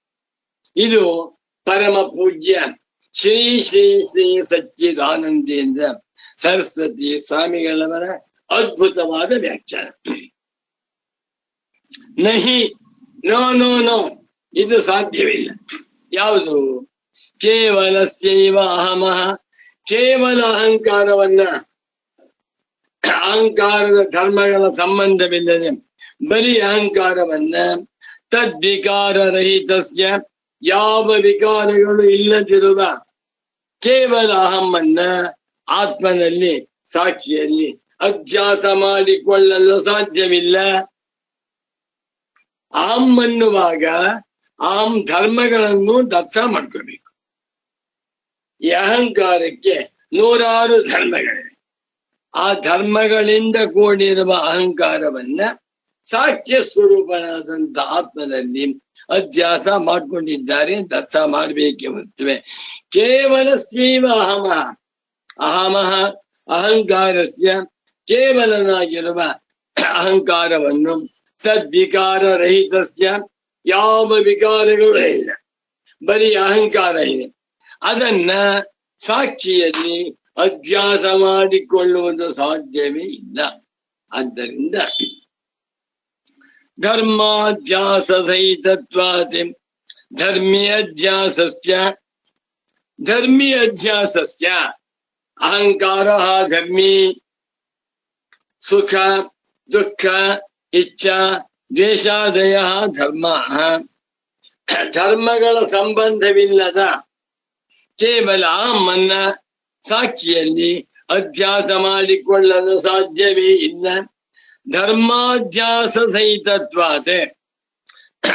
ಇದು ಪರಮ ಪೂಜ್ಯ ಶ್ರೀ ಶ್ರೀ ಶ್ರೀ ಸಚ್ಚಿದಾನಂದೇಂದ್ರ ಸರಸ್ವತಿ ಸ್ವಾಮಿಗಳವರ ಅದ್ಭುತವಾದ ವ್ಯಾಖ್ಯಾನ. ನಹಿ, ನೋ ನೋ ನೋ, ಇದು ಸಾಧ್ಯವಿಲ್ಲ. ಯಾವುದು? ಕೇವಲಸ್ಯೈವ ಅಹಮಃ, ಕೇವಲ ಅಹಂಕಾರವನ್ನ, ಅಹಂಕಾರದ ಧರ್ಮಗಳ ಸಂಬಂಧವಿಲ್ಲದೆ ಬರೀ ಅಹಂಕಾರವನ್ನ, ತದ್ವಿಕಾರರಹಿತಸ್ಯ, ಯಾವ ವಿಕಾರಗಳು ಇಲ್ಲದಿರುವ ಕೇವಲ ಅಹಮ್ಮನ್ನ ಆತ್ಮನಲ್ಲಿ, ಸಾಕ್ಷಿಯಲ್ಲಿ ಅಧ್ಯಾಸ ಮಾಡಿಕೊಳ್ಳಲು ಸಾಧ್ಯವಿಲ್ಲ. ಅಹಂ ಅನ್ನುವಾಗ ಅಹಂ ಧರ್ಮಗಳನ್ನು ದತ್ತ ಮಾಡ್ಕೋಬೇಕು. ಈ ಅಹಂಕಾರಕ್ಕೆ ನೂರಾರು ಧರ್ಮಗಳಿವೆ. ಆ ಧರ್ಮಗಳಿಂದ ಕೂಡಿರುವ ಅಹಂಕಾರವನ್ನ ಸಾಕ್ಷ್ಯ ಸ್ವರೂಪನಾದಂತ ಆತ್ಮನಲ್ಲಿ ಅಧ್ಯಾಸ ಮಾಡ್ಕೊಂಡಿದ್ದಾರೆ, ದತ್ತ ಮಾಡ್ಬೇಕೆ ಹೊರತುವೆ ಕೇವಲ ಸೇವ ಅಹಮಃ ಅಹಂಕಾರಸ್ಯ, ಕೇವಲನಾಗಿರುವ ಅಹಂಕಾರವನ್ನು ತದ್ವಿಕಾರ ರಹಿತಸ್ಯ, ಯಾವ ವಿಕಾರಗಳು ಇಲ್ಲ, ಬರೀ ಅಹಂಕಾರ ಇದೆ, ಅದನ್ನ ಸಾಕ್ಷಿಯಲ್ಲಿ ಅಧ್ಯಾಸ ಮಾಡಿಕೊಳ್ಳುವುದು ಸಾಧ್ಯವೇ ಇಲ್ಲ. ಆದ್ದರಿಂದ ಧರ್ಮಾಧ್ಯಾಸ ಸಹಿತತ್ವಾತ್ ಧರ್ಮೀ ಅಧ್ಯಾಸಸ್ಯ ಅಹಂಕಾರ ಧರ್ಮೀ, ಸುಖ ದುಃಖ ಇಚ್ಛಾ ದ್ವೇಷಾದಯ ಧರ್ಮ, ಧರ್ಮಗಳ ಸಂಬಂಧವಿಲ್ಲದ ಕೇವಲ ಅಹಮ್ಮನ್ನ ಸಾಕ್ಷಿಯಲ್ಲಿ ಅಧ್ಯಾಸ ಮಾಡಿಕೊಳ್ಳಲು ಸಾಧ್ಯವೇ ಇಲ್ಲ. ಧರ್ಮಾಧ್ಯಾಸ ಸಹಿತತ್ವಾತ್,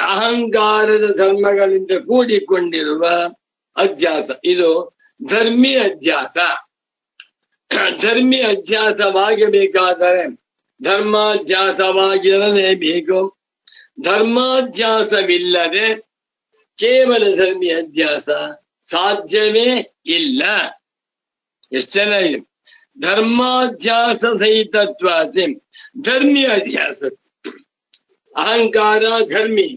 ಅಹಂಕಾರದ ಧರ್ಮಗಳಿಂದ ಕೂಡಿಕೊಂಡಿರುವ ಅಧ್ಯಾಸ, ಇದು ಧರ್ಮಿ ಅಧ್ಯಾಸ. ಧರ್ಮಿ ಅಧ್ಯಾಸವಾಗಬೇಕಾದರೆ ಧರ್ಮಾಧ್ಯಾಸವಾಗಿರಲೇಬೇಕು. ಧರ್ಮಾಧ್ಯಾಸವಿಲ್ಲದೆ ಕೇವಲ ಧರ್ಮೀಯ ಅಧ್ಯಾಸ ಸಾಧ್ಯವೇ ಇಲ್ಲ. ಎಷ್ಟು ಚೆನ್ನಾಗಿದೆ. ಧರ್ಮಾಧ್ಯಾಸ ಸಹಿತತ್ವಾತಿ ಧರ್ಮೀಯ ಅಧ್ಯಾಸ. ಅಹಂಕಾರ ಧರ್ಮಿ,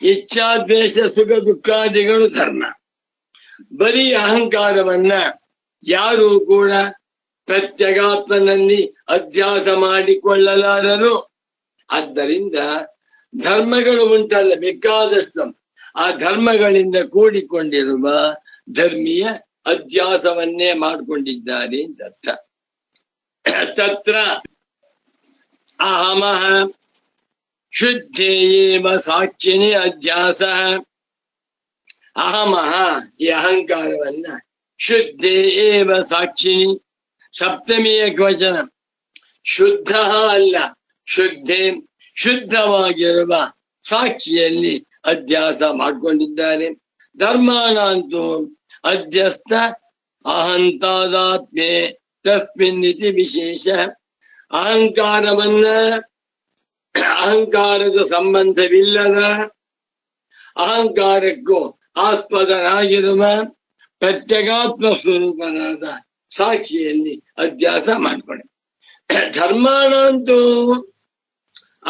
ಇಚ್ಛಾ ದ್ವೇಷ ಸುಖ ದುಃಖಾದಿಗಳು ಧರ್ಮ. ಬರೀ ಅಹಂಕಾರವನ್ನ ಯಾರೂ ಕೂಡ ಪ್ರತ್ಯಗಾತ್ಮನಲ್ಲಿ ಅಧ್ಯಾಸ ಮಾಡಿಕೊಳ್ಳಲಾರರು. ಆದ್ದರಿಂದ ಧರ್ಮಗಳು ಉಂಟಲ್ಲ ಬೇಕಾದಷ್ಟು, ಆ ಧರ್ಮಗಳಿಂದ ಕೂಡಿಕೊಂಡಿರುವ ಧರ್ಮೀಯ ಅಧ್ಯಾಸವನ್ನೇ ಮಾಡಿಕೊಂಡಿದ್ದಾರೆ ಅಂತ ಅರ್ಥ. ತತ್ರ ಅಹಮಃ ಶುದ್ಧೇಯೇವ ಸಾಕ್ಷಿಣಿ ಅಧ್ಯಾಸ. ಅಹಮಃ ಈ ಅಹಂಕಾರವನ್ನ ಶುದ್ಧೇಯೇವ ಸಾಕ್ಷಿಣಿ, ಸಪ್ತಮಿ ಏಕವಚನ. ಶುದ್ಧ ಅಲ್ಲ, ಶುದ್ಧೇ ಶುದ್ಧವಾಗಿರುವ ಸಾಕ್ಷಿಯಲ್ಲಿ ಅಧ್ಯಾಸ ಮಾಡಿಕೊಂಡಿದ್ದಾರೆ. ಧರ್ಮಾಣಂತೂ ಅಧ್ಯಸ್ಥ ಅಹಂತಾದಾತ್ಮೆ ತಸ್ಮಿನ್ನಿತಿ ವಿಶೇಷ. ಅಹಂಕಾರವನ್ನ ಅಹಂಕಾರದ ಸಂಬಂಧವಿಲ್ಲದ ಅಹಂಕಾರಕ್ಕೂ ಆಸ್ಪದನಾಗಿರುವ ಪ್ರತ್ಯಗಾತ್ಮ ಸ್ವರೂಪನಾದ ಸಾಕ್ಷಿಯಲ್ಲಿ ಅಧ್ಯಾಸ ಮಾಡಿಕೊಂಡೆ. ಧರ್ಮಾಣಂತೂ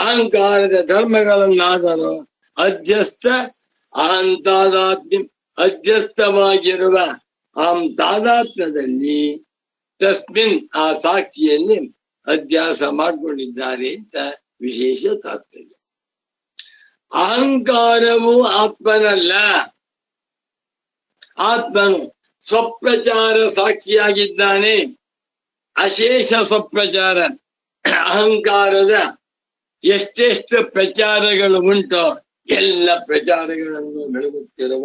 ಅಹಂಕಾರದ ಧರ್ಮಗಳನ್ನಾದರೂ ಅಧ್ಯಸ್ಥ ಅಹಂತಾದಾತ್ಮ್ಯ ಅಧ್ಯಸ್ಥವಾಗಿರುವ ಅಹಂ ತಾದಾತ್ಮ್ಯದಲ್ಲಿ ತಸ್ಮಿನ್ ಆ ಸಾಕ್ಷಿಯಲ್ಲಿ ಅಧ್ಯಾಸ ಮಾಡಿಕೊಂಡಿದ್ದಾರೆ ಅಂತ ವಿಶೇಷ ತಾತ್ಪರ್ಯ. ಅಹಂಕಾರವು ಆತ್ಮನಲ್ಲ, ಆತ್ಮನು ಸ್ವಪ್ರಚಾರ ಸಾಕ್ಷಿಯಾಗಿದ್ದಾನೆ. ಅಶೇಷ ಸ್ವಪ್ರಚಾರ, ಅಹಂಕಾರದ ಎಷ್ಟೆಷ್ಟು ಪ್ರಚಾರಗಳು ಉಂಟೋ ಎಲ್ಲ ಪ್ರಚಾರಗಳನ್ನು ಬೆಳಗುತ್ತಿರುವ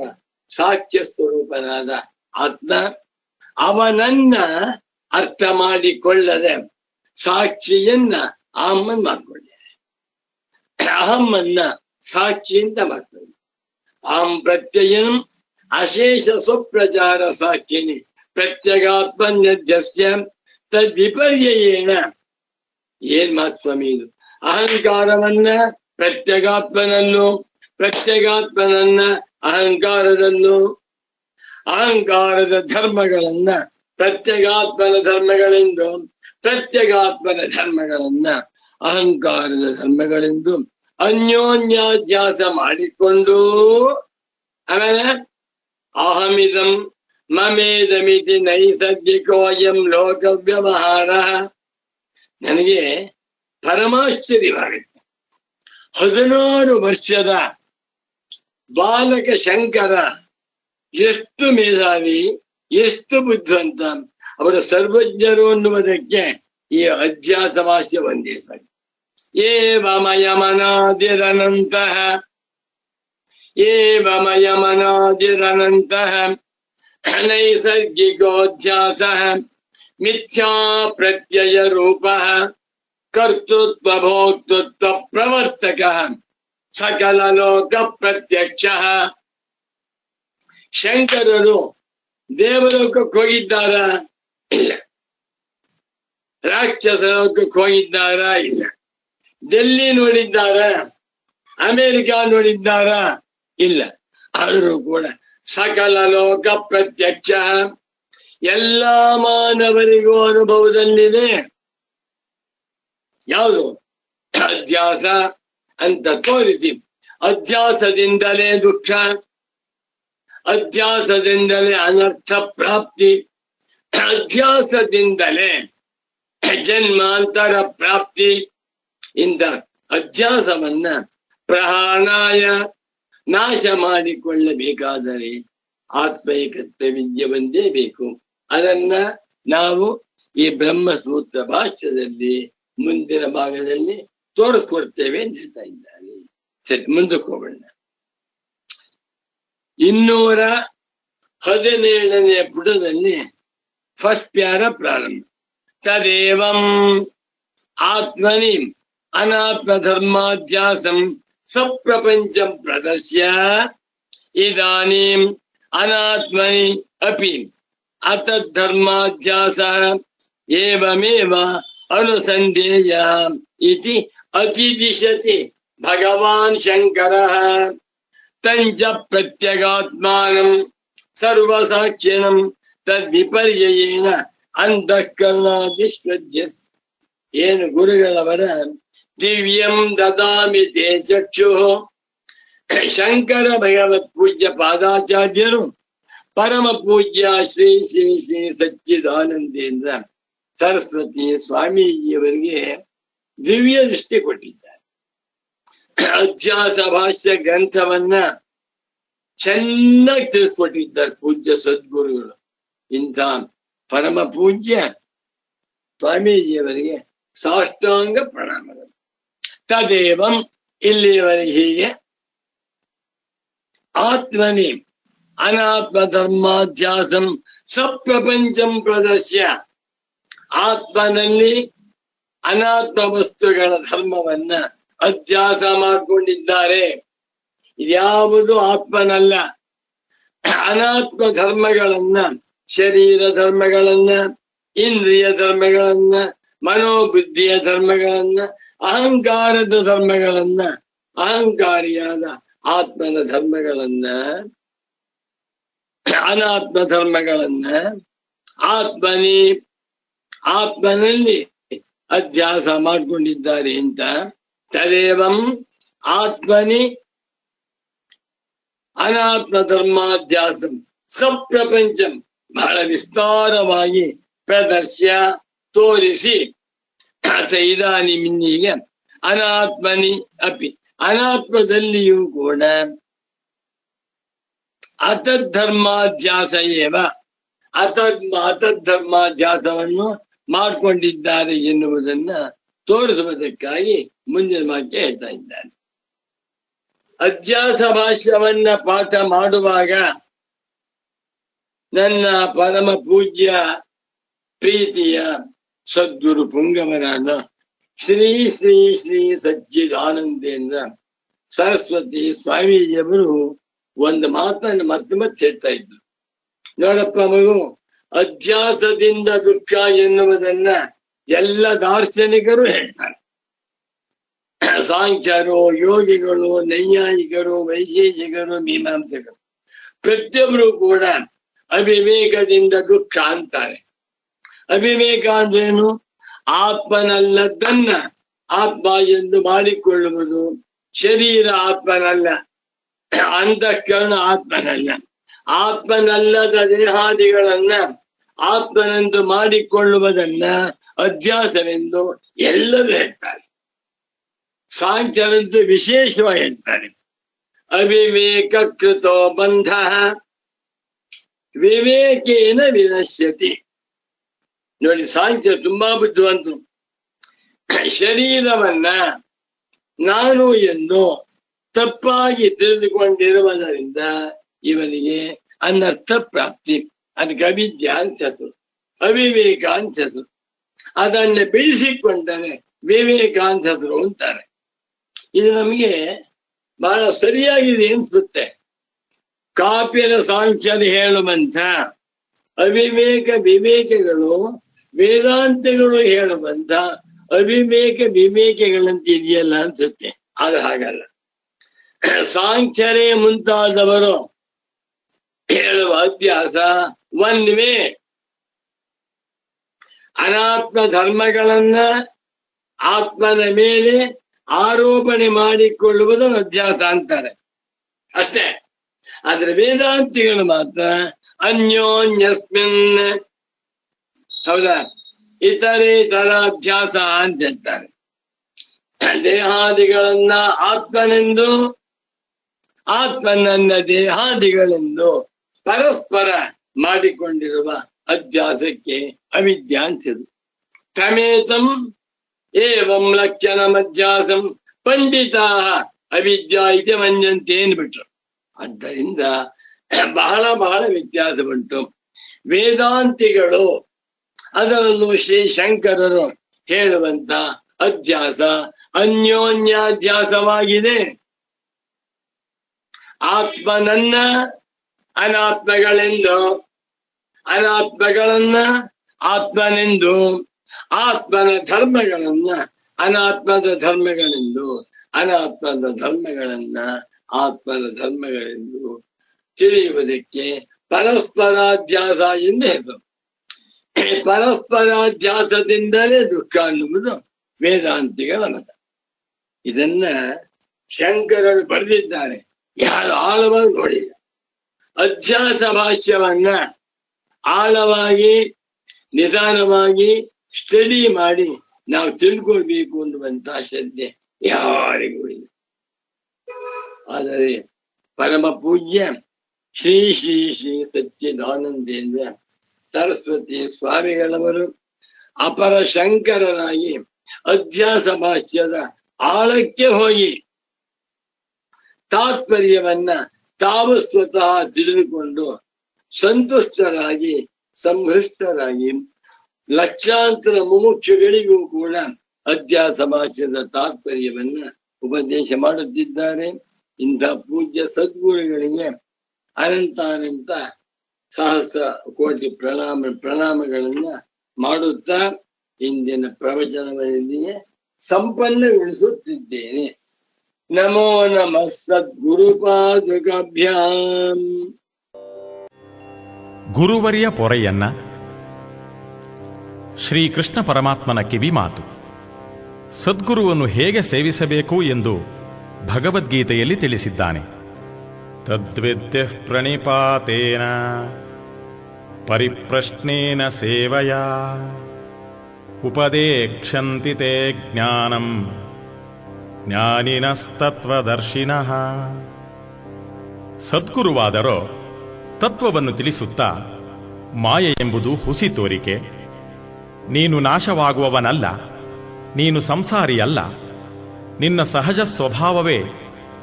ಸಾಕ್ಷ್ಯ ಸ್ವರೂಪನಾದ ಆತ್ಮ ಅವನನ್ನ ಅರ್ಥ ಮಾಡಿಕೊಳ್ಳದೆ ಸಾಕ್ಷಿಯನ್ನ ಅಹಮ್ಮನ್ ಮಾಡ್ಕೊಂಡಿದ್ದಾರೆ. ಅಹಮ್ಮನ್ನ ಸಾಕ್ಷಿಯಿಂದ ಮಾಡ್ಕೊಳ್ಳಿ. ಅಹಂ ಪ್ರತ್ಯಯಂ ಅಶೇಷ ಸ್ವಪ್ರಚಾರ ಸಾಕ್ಷಿನಿ ಪ್ರತ್ಯಗಾತ್ಮನ್ಯಸ್ಯ ತದ್ವಿಪರ್ಯಯೇನ. ಏನ್ ಮಾತು ಸ್ವಾಮಿ ಇದು? ಅಹಂಕಾರವನ್ನ ಪ್ರತ್ಯಗಾತ್ಮನನ್ನು, ಪ್ರತ್ಯಗಾತ್ಮನನ್ನ ಅಹಂಕಾರದನ್ನು, ಅಹಂಕಾರದ ಧರ್ಮಗಳನ್ನ ಪ್ರತ್ಯಗಾತ್ಮನ ಧರ್ಮಗಳೆಂದು, ಪ್ರತ್ಯಗಾತ್ಮನ ಧರ್ಮಗಳನ್ನ ಅಹಂಕಾರದ ಧರ್ಮಗಳೆಂದು ಅನ್ಯೋನ್ಯಾಧ್ಯಾಸ ಮಾಡಿಕೊಂಡು ಆಮೇಲೆ ಅಹಮಿದಂ ಮಮೇದಮಿತಿ ನೈಸರ್ಗಿಕೋಯಂ ಲೋಕ ವ್ಯವಹಾರ. ನನಗೆ ಪರಮಾಶ್ಚರ್ಯವಾಗುತ್ತೆ. 16 ವರ್ಷದ ಬಾಲಕ ಶಂಕರ ಎಷ್ಟು ಮೇಧಾವಿ, ಎಷ್ಟು ಬುದ್ಧಿವಂತ, ಅವರ ಸರ್ವಜ್ಞರು ಅನ್ನುವುದಕ್ಕೆ ಈ ಅಧ್ಯಾಸ ಭಾಷ್ಯ ಒಂದೇ ಸಾಕು. ಏವಮಯಮನಾದಿರನಂತಃ ಏವಮಯಮನಾದಿರನಂತಃ ನೈಸರ್ಗಿಕೋಧ್ಯಾಸ ಮಿಥ್ಯಾ ಪ್ರತ್ಯಯ ರೂಪ ಕರ್ತೃತ್ವ ಭೋಕ್ತೃತ್ವ ಪ್ರವರ್ತಕ ಸಕಲ ಲೋಕ ಪ್ರತ್ಯಕ್ಷ. ಶಂಕರರು ದೇವಲೋಕಕ್ಕೆ ಹೋಗಿದ್ದಾರ? ಇಲ್ಲ. ರಾಕ್ಷಸ ಲೋಕಕ್ಕೆ ಹೋಗಿದ್ದಾರ? ಇಲ್ಲ. ಡೆಲ್ಲಿ ನೋಡಿದ್ದಾರ? ಅಮೆರಿಕ ನೋಡಿದ್ದಾರ? ಇಲ್ಲ. ಆದರೂ ಕೂಡ ಸಕಲ ಲೋಕ ಪ್ರತ್ಯಕ್ಷ, ಎಲ್ಲ ಮಾನವರಿಗೂ ಅನುಭವದಲ್ಲಿದೆ. ಯಾವುದು? ಅಧ್ಯಾಸ ಅಂತ ತೋರಿಸಿ. ಅಧ್ಯಾಸದಿಂದಲೇ ದುಃಖ, ಅಧ್ಯಾಸದಿಂದಲೇ ಅನರ್ಥ ಪ್ರಾಪ್ತಿ, ಅಧ್ಯಾಸದಿಂದಲೇ ಜನ್ಮಾಂತರ ಪ್ರಾಪ್ತಿ. ಇಂದ ಅಧ್ಯಾಸವನ್ನ ಪ್ರಹಾಣಾಯ ನಾಶ ಮಾಡಿಕೊಳ್ಳಬೇಕಾದರೆ ಆತ್ಮೈಕತ್ವ ವಿದ್ಯೆ ಒಂದೇ ಬೇಕು. ಅದನ್ನ ನಾವು ಈ ಬ್ರಹ್ಮಸೂತ್ರ ಭಾಷ್ಯದಲ್ಲಿ ಮುಂದಿನ ಭಾಗದಲ್ಲಿ ತೋರಿಸ್ಕೊಡ್ತೇವೆ ಅಂತ ಹೇಳ್ತಾ ಇದ್ದಾರೆ. ಸರಿ, ಮುಂದಕ್ಕೆ ಹೋಗೋಣ. 217ನೇ ಪುಟದಲ್ಲಿ ಫಸ್ಟ್ ಪ್ಯಾರ ಪ್ರಾರಂಭ. ತದೇವಂ ಆತ್ಮನಿ ಅನಾತ್ಮ ಧರ್ಮಾಧ್ಯಾಸಂ ಸಪ್ರಪಂಚಂ ಪ್ರದರ್ಶ್ಯ ಇದಾನೀಂ ಅನಾತ್ಮನಿ ಅಪಿ ಅತದ್ಧರ್ಮಾಧ್ಯಾಸ ಏವಮೇವ ಅನುಸಂಧೇಯ ಇತಿ ಅತಿದಿಶತಿ ಭಗವಾನ್ ಶಂಕರ ತಂಚ ಪ್ರತ್ಯಗಾತ್ಮಾನಂ ಸರ್ವಸಾಕ್ಷಿಣಂ ತದ್ವಿಪರ್ಯಯೇನ ಅಂತಃಕರಣಾದಿಶ್ವಜ್ಯ. ಏನು ಗುರುಗಳವರ ದಿವ್ಯಂ ದದಾಮಿ ತೇ ಚಕ್ಷು. ಶಂಕರ ಭಗವತ್ ಪೂಜ್ಯ ಪಾದಾಚಾರ್ಯರು ಪರಮ ಪೂಜ್ಯ ಶ್ರೀ ಶ್ರೀ ಶ್ರೀ ಸಚ್ಚಿದಾನಂದೇಂದ್ರ ಸರಸ್ವತಿ ಸ್ವಾಮೀಜಿಯವರಿಗೆ ದಿವ್ಯ ದೃಷ್ಟಿ ಕೊಟ್ಟಿದ್ದಾರೆ. ಅಧ್ಯಾಸ ಭಾಷ್ಯ ಗ್ರಂಥವನ್ನ ಚೆನ್ನಾಗಿ ತಿಳಿಸ್ಕೊಟ್ಟಿದ್ದಾರೆ ಪೂಜ್ಯ ಸದ್ಗುರುಗಳು. ಇಂಥ ಪರಮ ಪೂಜ್ಯ ಸ್ವಾಮೀಜಿಯವರಿಗೆ ಸಾಷ್ಟಾಂಗ ಪ್ರಣಾಮಗಳು. ತದೇವಂ ಇಲ್ಲಿಯವರೆಗೆ ಹೀಗೆ ಆತ್ಮನಿ ಅನಾತ್ಮ ಧರ್ಮಾಧ್ಯಾಸಂ ಸಪ್ರಪಂಚಂ ಪ್ರದರ್ಶ್ಯ, ಆತ್ಮನಲ್ಲಿ ಅನಾತ್ಮ ವಸ್ತುಗಳ ಧರ್ಮವನ್ನ ಅಧ್ಯಾಸ ಮಾಡಿಕೊಂಡಿದ್ದಾರೆ. ಇದ್ಯಾವುದು ಆತ್ಮನಲ್ಲ. ಅನಾತ್ಮ ಧರ್ಮಗಳನ್ನ, ಶರೀರ ಧರ್ಮಗಳನ್ನ, ಇಂದ್ರಿಯ ಧರ್ಮಗಳನ್ನ, ಮನೋಬುದ್ಧಿಯ ಧರ್ಮಗಳನ್ನ, ಅಹಂಕಾರದ ಧರ್ಮಗಳನ್ನ, ಅಹಂಕಾರಿಯಾದ ಆತ್ಮನ ಧರ್ಮಗಳನ್ನ, ಅನಾತ್ಮ ಧರ್ಮಗಳನ್ನ ಆತ್ಮನಲ್ಲಿ ಅಧ್ಯಾಸ ಮಾಡಿಕೊಂಡಿದ್ದಾರೆ ಅಂತ. ತದೇವಂ ಆತ್ಮನಿ ಅನಾತ್ಮ ಧರ್ಮಾಧ್ಯಾಸಂ ಸಪ್ರಪಂಚಂ, ಬಹಳ ವಿಸ್ತಾರವಾಗಿ ಪ್ರದರ್ಶ್ಯ ತೋರಿಸಿ, ಇದಾನಿಮಿನ್ನೀಗ ಅನಾತ್ಮನಿ ಅಪಿ, ಅನಾತ್ಮದಲ್ಲಿಯೂ ಕೂಡ ಅತದ್ಧರ್ಮಾಧ್ಯಾಸ ಏವ, ಅತದ್ಧರ್ಮಾಧ್ಯಾಸವನ್ನು ಮಾಡಿಕೊಂಡಿದ್ದಾರೆ ಎನ್ನುವುದನ್ನ ತೋರಿಸುವುದಕ್ಕಾಗಿ ಮುಂದಿನ ವಾಕ್ಯ ಹೇಳ್ತಾ ಇದ್ದಾರೆ. ಅಧ್ಯಾಸ ಭಾಷ್ಯವನ್ನ ಪಾಠ ಮಾಡುವಾಗ ನನ್ನ ಪರಮ ಪೂಜ್ಯ ಪ್ರೀತಿಯ ಸದ್ಗುರು ಪುಂಗವರಾದ ಶ್ರೀ ಶ್ರೀ ಶ್ರೀ ಸಚ್ಚಿದಾನಂದೇಂದ್ರ ಸರಸ್ವತಿ ಸ್ವಾಮೀಜಿಯವರು ಒಂದು ಮಾತನ್ನು ಮತ್ತೆ ಹೇಳ್ತಾ ಇದ್ರು. ನೋಡಪ್ಪ ಮಗು, ಅಧ್ಯಾಸದಿಂದ ದುಃಖ ಎನ್ನುವುದನ್ನ ಎಲ್ಲ ದಾರ್ಶನಿಕರು ಹೇಳ್ತಾರೆ. ಸಾಂಖ್ಯರು, ಯೋಗಿಗಳು, ನೈಯಾಯಿಕರು, ವೈಶೇಷಿಕರು, ಮೀಮಾಂಸಕರು ಪ್ರತಿಯೊಬ್ಬರು ಕೂಡ ಅವಿವೇಕದಿಂದ ದುಃಖ ಅಂತಾರೆ. ಅವಿವೇಕ ಅಂದ್ರೇನು? ಆತ್ಮನಲ್ಲದನ್ನ ಆತ್ಮ ಎಂದು ಮಾಡಿಕೊಳ್ಳುವುದು. ಶರೀರ ಆತ್ಮನಲ್ಲ, ಅಂತಃಕರಣ ಆತ್ಮನಲ್ಲ. ಆತ್ಮನಲ್ಲದ ದೇಹಾದಿಗಳನ್ನ ಆತ್ಮನೆಂದು ಮಾಡಿಕೊಳ್ಳುವುದನ್ನ ಅಧ್ಯಾಸವೆಂದು ಎಲ್ಲರೂ ಹೇಳ್ತಾರೆ. ಸಾಂಖ್ಯರಂತೂ ವಿಶೇಷವಾಗಿ ಹೇಳ್ತಾರೆ. ಅವಿವೇಕ ಕೃತೋ ಬಂಧ ವಿವೇಕೇನ ವಿನಶ್ಯತಿ. ನೋಡಿ, ಸಾಂಖ್ಯ ತುಂಬಾ ಬುದ್ಧಿವಂತರು. ಶರೀರವನ್ನ ನಾನು ಎಂದು ತಪ್ಪಾಗಿ ತಿಳಿದುಕೊಂಡಿರುವುದರಿಂದ ಇವನಿಗೆ ಅನರ್ಥ ಪ್ರಾಪ್ತಿ. ಅದಕ್ಕೆ ಅವಿದ್ಯ ಅಂತ ಹೆಸರು, ಅವಿವೇಕ ಅಂತ ಹೆಸರು. ಅದನ್ನ ಬೆಳೆಸಿಕೊಂಡರೆ ವಿವೇಕ ಅಂತ ಹೆಸರು ಅಂತಾರೆ. ಇದು ನಮಗೆ ಬಹಳ ಸರಿಯಾಗಿದೆ ಅನ್ಸುತ್ತೆ. ಕಾಪಿನ ಸಾಂಖ್ಯರು ಹೇಳುವಂತ ಅವಿವೇಕ ವಿವೇಕಗಳು ವೇದಾಂತಗಳು ಹೇಳುವಂತ ಅವಿವೇಕ ವಿವೇಕಗಳಂತ ಇದೆಯಲ್ಲ ಅನ್ಸುತ್ತೆ. ಅದು ಹಾಗಲ್ಲ. ಸಾಂಖ್ಯರೇ ಮುಂತಾದವರು ಹೇಳುವ ಅಧ್ಯಾಸ ಒನ್ ವೇ. ಅನಾತ್ಮ ಧರ್ಮಗಳನ್ನ ಆತ್ಮನ ಮೇಲೆ ಆರೋಪಣೆ ಮಾಡಿಕೊಳ್ಳುವುದನ್ನು ಅಧ್ಯಾಸ ಅಂತಾರೆ ಅಷ್ಟೇ. ಆದ್ರೆ ವೇದಾಂತಿಗಳು ಮಾತ್ರ ಅನ್ಯೋನ್ಯಸ್ಮಿನ್, ಹೌದಾ, ಇತರ ಅಧ್ಯಾಸ ಅಂತ ಹೇಳ್ತಾರೆ. ದೇಹಾದಿಗಳನ್ನ ಆತ್ಮನೆಂದು, ಆತ್ಮನನ್ನ ದೇಹಾದಿಗಳೆಂದು ಪರಸ್ಪರ ಮಾಡಿಕೊಂಡಿರುವ ಅಧ್ಯಾಸಕ್ಕೆ ಅವಿದ್ಯಾ ಅಂತಿದೆ. ತಮೇತಂ ಏವಂ ಲಕ್ಷಣಮಧ್ಯಾಸಂ ಪಂಡಿತಾ ಅವಿದ್ಯಾ ಇತಿ ಮನ್ಯಂತೆ ಏನ್ಬಿಟ್ರು. ಆದ್ದರಿಂದ ಬಹಳ ಬಹಳ ವ್ಯತ್ಯಾಸ ಉಂಟು. ವೇದಾಂತಿಗಳು, ಅದರಲ್ಲೂ ಶ್ರೀ ಶಂಕರರು ಹೇಳುವಂತ ಅಧ್ಯಾಸ ಅನ್ಯೋನ್ಯಾಧ್ಯಾಸವಾಗಿದೆ. ಆತ್ಮನನ್ನ ಅನಾತ್ಮಗಳೆಂದು, ಅನಾತ್ಮಗಳನ್ನ ಆತ್ಮನೆಂದು, ಆತ್ಮನ ಧರ್ಮಗಳನ್ನ ಅನಾತ್ಮದ ಧರ್ಮಗಳೆಂದು ಅನಾತ್ಮದ ಧರ್ಮಗಳನ್ನ ಆತ್ಮದ ಧರ್ಮಗಳೆಂದು ತಿಳಿಯುವುದಕ್ಕೆ ಪರಸ್ಪರಾಧ್ಯಾಸ ಎಂದು ಹೆಸರು. ಪರಸ್ಪರಾಧ್ಯಾಸದಿಂದಲೇ ದುಃಖ ಅನ್ನುವುದು ವೇದಾಂತಿಗಳ ಮತ. ಇದನ್ನ ಶಂಕರರು ಬರೆದಿದ್ದಾರೆ, ಯಾರು ಆಳವಾಗಿ ನೋಡಿಲ್ಲ. ಅಧ್ಯಾಸ ಭಾಷ್ಯವನ್ನ ಆಳವಾಗಿ ನಿಧಾನವಾಗಿ ಸ್ಟಡಿ ಮಾಡಿ ನಾವು ತಿಳ್ಕೊಳ್ಬೇಕು ಅನ್ನುವಂತಹ ಶ್ರದ್ಧೆ ಯಾರಿಗೂ ಇಲ್ಲ. ಆದರೆ ಪರಮ ಪೂಜ್ಯ ಶ್ರೀ ಶ್ರೀ ಶ್ರೀ ಸಚ್ಚಿದಾನಂದೇಂದ್ರ ಸರಸ್ವತಿ ಸ್ವಾಮಿಗಳವರು ಅಪರ ಶಂಕರರಾಗಿ ಅಧ್ಯಾಸ ಭಾಷ್ಯದ ಆಳಕ್ಕೆ ಹೋಗಿ ತಾತ್ಪರ್ಯವನ್ನ ತಾವು ಸ್ವತಃ ತಿಳಿದುಕೊಂಡು ಸಂತುಷ್ಟರಾಗಿ ಸಂಹೃಷ್ಟರಾಗಿ ಲಕ್ಷಾಂತರ ಮುಮುಕ್ಷುಗಳಿಗೂ ಕೂಡ ಅಧ್ಯಾಸ ಭಾಷ್ಯದ ತಾತ್ಪರ್ಯವನ್ನ ಉಪದೇಶ ಮಾಡುತ್ತಿದ್ದಾರೆ. ಇಂಥ ಪೂಜ್ಯ ಸದ್ಗುರುಗಳಿಗೆ ಅನಂತಾನಂತ ಸಹಸ್ರ ಕೋಟಿ ಪ್ರಣಾಮಗಳನ್ನ ಮಾಡುತ್ತಾ ಇಂದಿನ ಪ್ರವಚನವನ್ನಿಗೆ ಸಂಪನ್ನಗೊಳಿಸುತ್ತಿದ್ದೇನೆ. ನಮೋ ನಮಃ ಸದ್ಗುರುಪಾದುಕಾಭ್ಯಾಂ. ಗುರುವರಿಯ ಪೊರೆಯನ್ನ ಶ್ರೀಕೃಷ್ಣ ಪರಮಾತ್ಮನ ಕಿವಿಮಾತು. ಸದ್ಗುರುವನ್ನು ಹೇಗೆ ಸೇವಿಸಬೇಕು ಎಂದು ಭಗವದ್ಗೀತೆಯಲ್ಲಿ ತಿಳಿಸಿದ್ದಾನೆ. ತದ್ವಿದ್ಯ ಪ್ರಣಿಪಾತೇನ ಪರಿಪ್ರಶ್ನೇನ ಸೇವಯ ಉಪದೇಕ್ಷಂತಿ ತೇ ಜ್ಞಾನಂ ಜ್ಞಾನಿನಸ್ತತ್ವದರ್ಶಿನಃ. ಸದ್ಗುರುವಾದರೋ ತತ್ವವನ್ನು ತಿಳಿಸುತ್ತಾ, ಮಾಯೆ ಎಂಬುದು ಹುಸಿ ತೋರಿಕೆ, ನೀನು ನಾಶವಾಗುವವನಲ್ಲ, ನೀನು ಸಂಸಾರಿಯಲ್ಲ, ನಿನ್ನ ಸಹಜ ಸ್ವಭಾವವೇ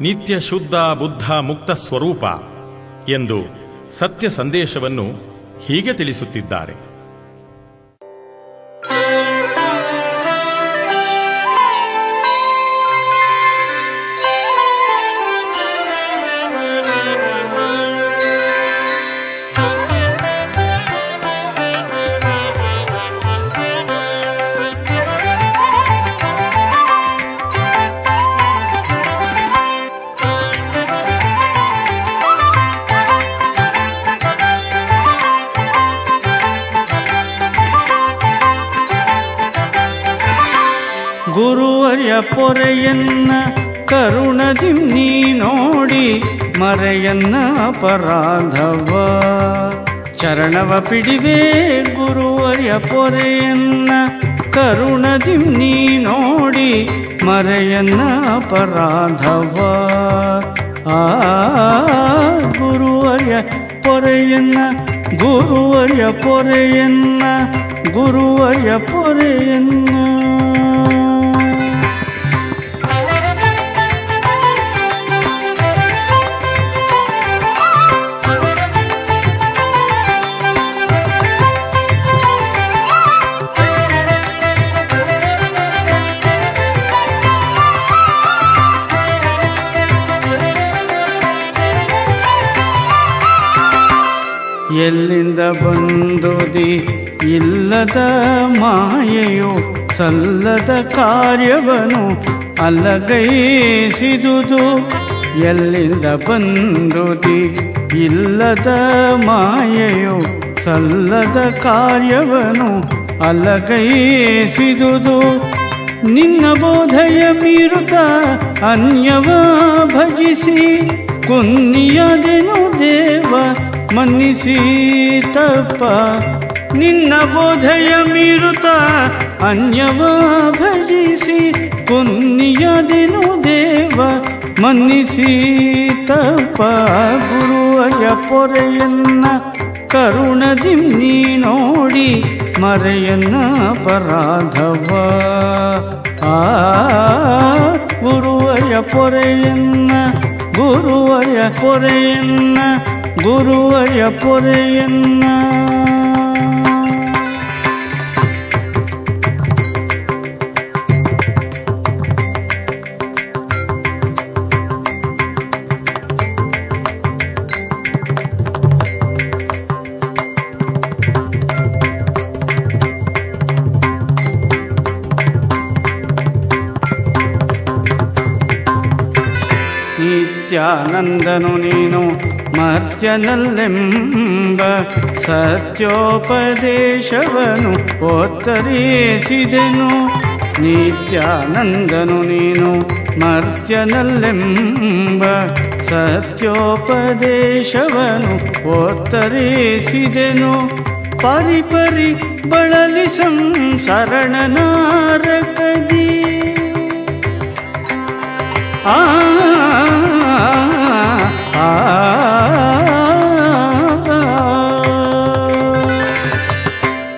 ನಿತ್ಯ ಶುದ್ಧ ಬುದ್ಧ ಮುಕ್ತ ಸ್ವರೂಪ ಎಂದು ಸತ್ಯ ಸಂದೇಶವನ್ನು ಹೀಗೆ ತಿಳಿಸುತ್ತಿದ್ದಾರೆ. ಗುರುವರ್ಯ ಪೊರೆಯನ್ನ ಕರುಣದಿ ನೀ ನೋಡಿ ಮರೆಯನ್ನ ಅಪರಾಧವ ಚರಣವ ಪಿಡಿವೆ. ಗುರುವರ್ಯ ಪೊರೆಯನ್ನ ಕರುಣದಿ ನೀ ನೋಡಿ ಮರೆಯನ್ನ ಅಪರಾಧವ. ಗುರುವರ್ಯ ಪೊರೆಯನ್ನ ಗುರುವರ್ಯ ಪೊರೆಯನ್ನ ಗುರುವರ್ಯ ಪೊರೆಯನ್ನ. ಎಲ್ಲಿಂದ ಬಂದುದಿ ಇಲ್ಲದ ಮಾಯೆಯು ಸಲ್ಲದ ಕಾರ್ಯವನ್ನು ಅಲ್ಲಗೈಸಿದುದು. ಎಲ್ಲಿಂದ ಬಂದುದಿ ಇಲ್ಲದ ಮಾಯೆಯು ಸಲ್ಲದ ಕಾರ್ಯವನ್ನು ಅಲ್ಲಗೈಸಿದುದು. ನಿನ್ನ ಬೋಧೆಯ ಮೀರುತ್ತ ಅನ್ಯವ ಭಜಿಸಿ ಕುನ್ನಿಯದೆನು ದೇವ ಮನ್ನಿಸಿ ತಪ್ಪ. ನಿನ್ನ ಬೋಧೆಯ ಮೀರುತ್ತ ಅನ್ಯವ ಭಜಿಸಿ ಕುನ್ನಿಯದೆನು ದೇವ ಮನ್ನಿಸಿ ತಪ್ಪ. ಗುರುವರ್ಯ ಪೊರೆಯನ್ನ ಕರುಣದಿ ನೀ ನೋಡಿ ಮರೆಯನ್ನ ಅಪರಾಧವ. ಗುರುವರ್ಯ ಪೊರೆಯನ್ನ ಗುರುವರ್ಯ ಪೊರೆಯನ್ನ ಗುರುವರ್ಯ ಪೊರೆಯನ್ನ. ನಿತ್ಯಾನಂದನು ನೀನು ಮರ್ತ್ಯನಲ್ಲೆಂಬ ಸತ್ಯೋಪದೇಶವನು ಉತ್ತರಿಸಿದೆನು. ನಿತ್ಯಾನಂದನು ನೀನು ಮರ್ತ್ಯನಲ್ಲೆಂಬ ಸತ್ಯೋಪದೇಶವನು ಉತ್ತರಿಸಿದೆನು. ಪರಿಪರಿ ಬಳಲಿ ಸಂಸರಣನಾರಕದಿ ಆ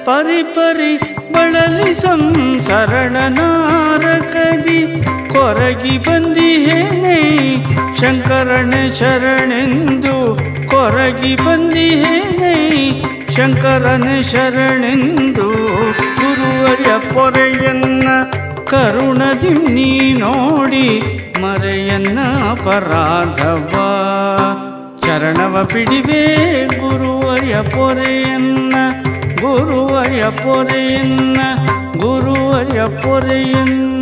ಪರಿಪರಿ ಬಳಲಿ ಸಂಸರಣನಾರಕದಿ ಕೊರಗಿ ಬಂದಿಹೇನೆ ಶಂಕರನ ಶರಣೆಂದು ಕೊರಗಿ ಬಂದಿಹೇನೆ ಶಂಕರನ ಶರಣೆಂದು ಗುರುವರ್ಯ ಪೊರೆಯನ್ನ ಕರುಣದಿ ನೀ ನೋಡಿ ಮರೆಯನ್ನ ಅಪರಾಧವ ಚರಣವ ಬಿಡಿವೆ ಗುರುವರ್ಯ ಪೊರೆಯನ್ನ ಗುರುವರ್ಯ ಪೊರೆಯನ್ನ ಗುರುವರ್ಯ ಪೊರೆಯನ್ನ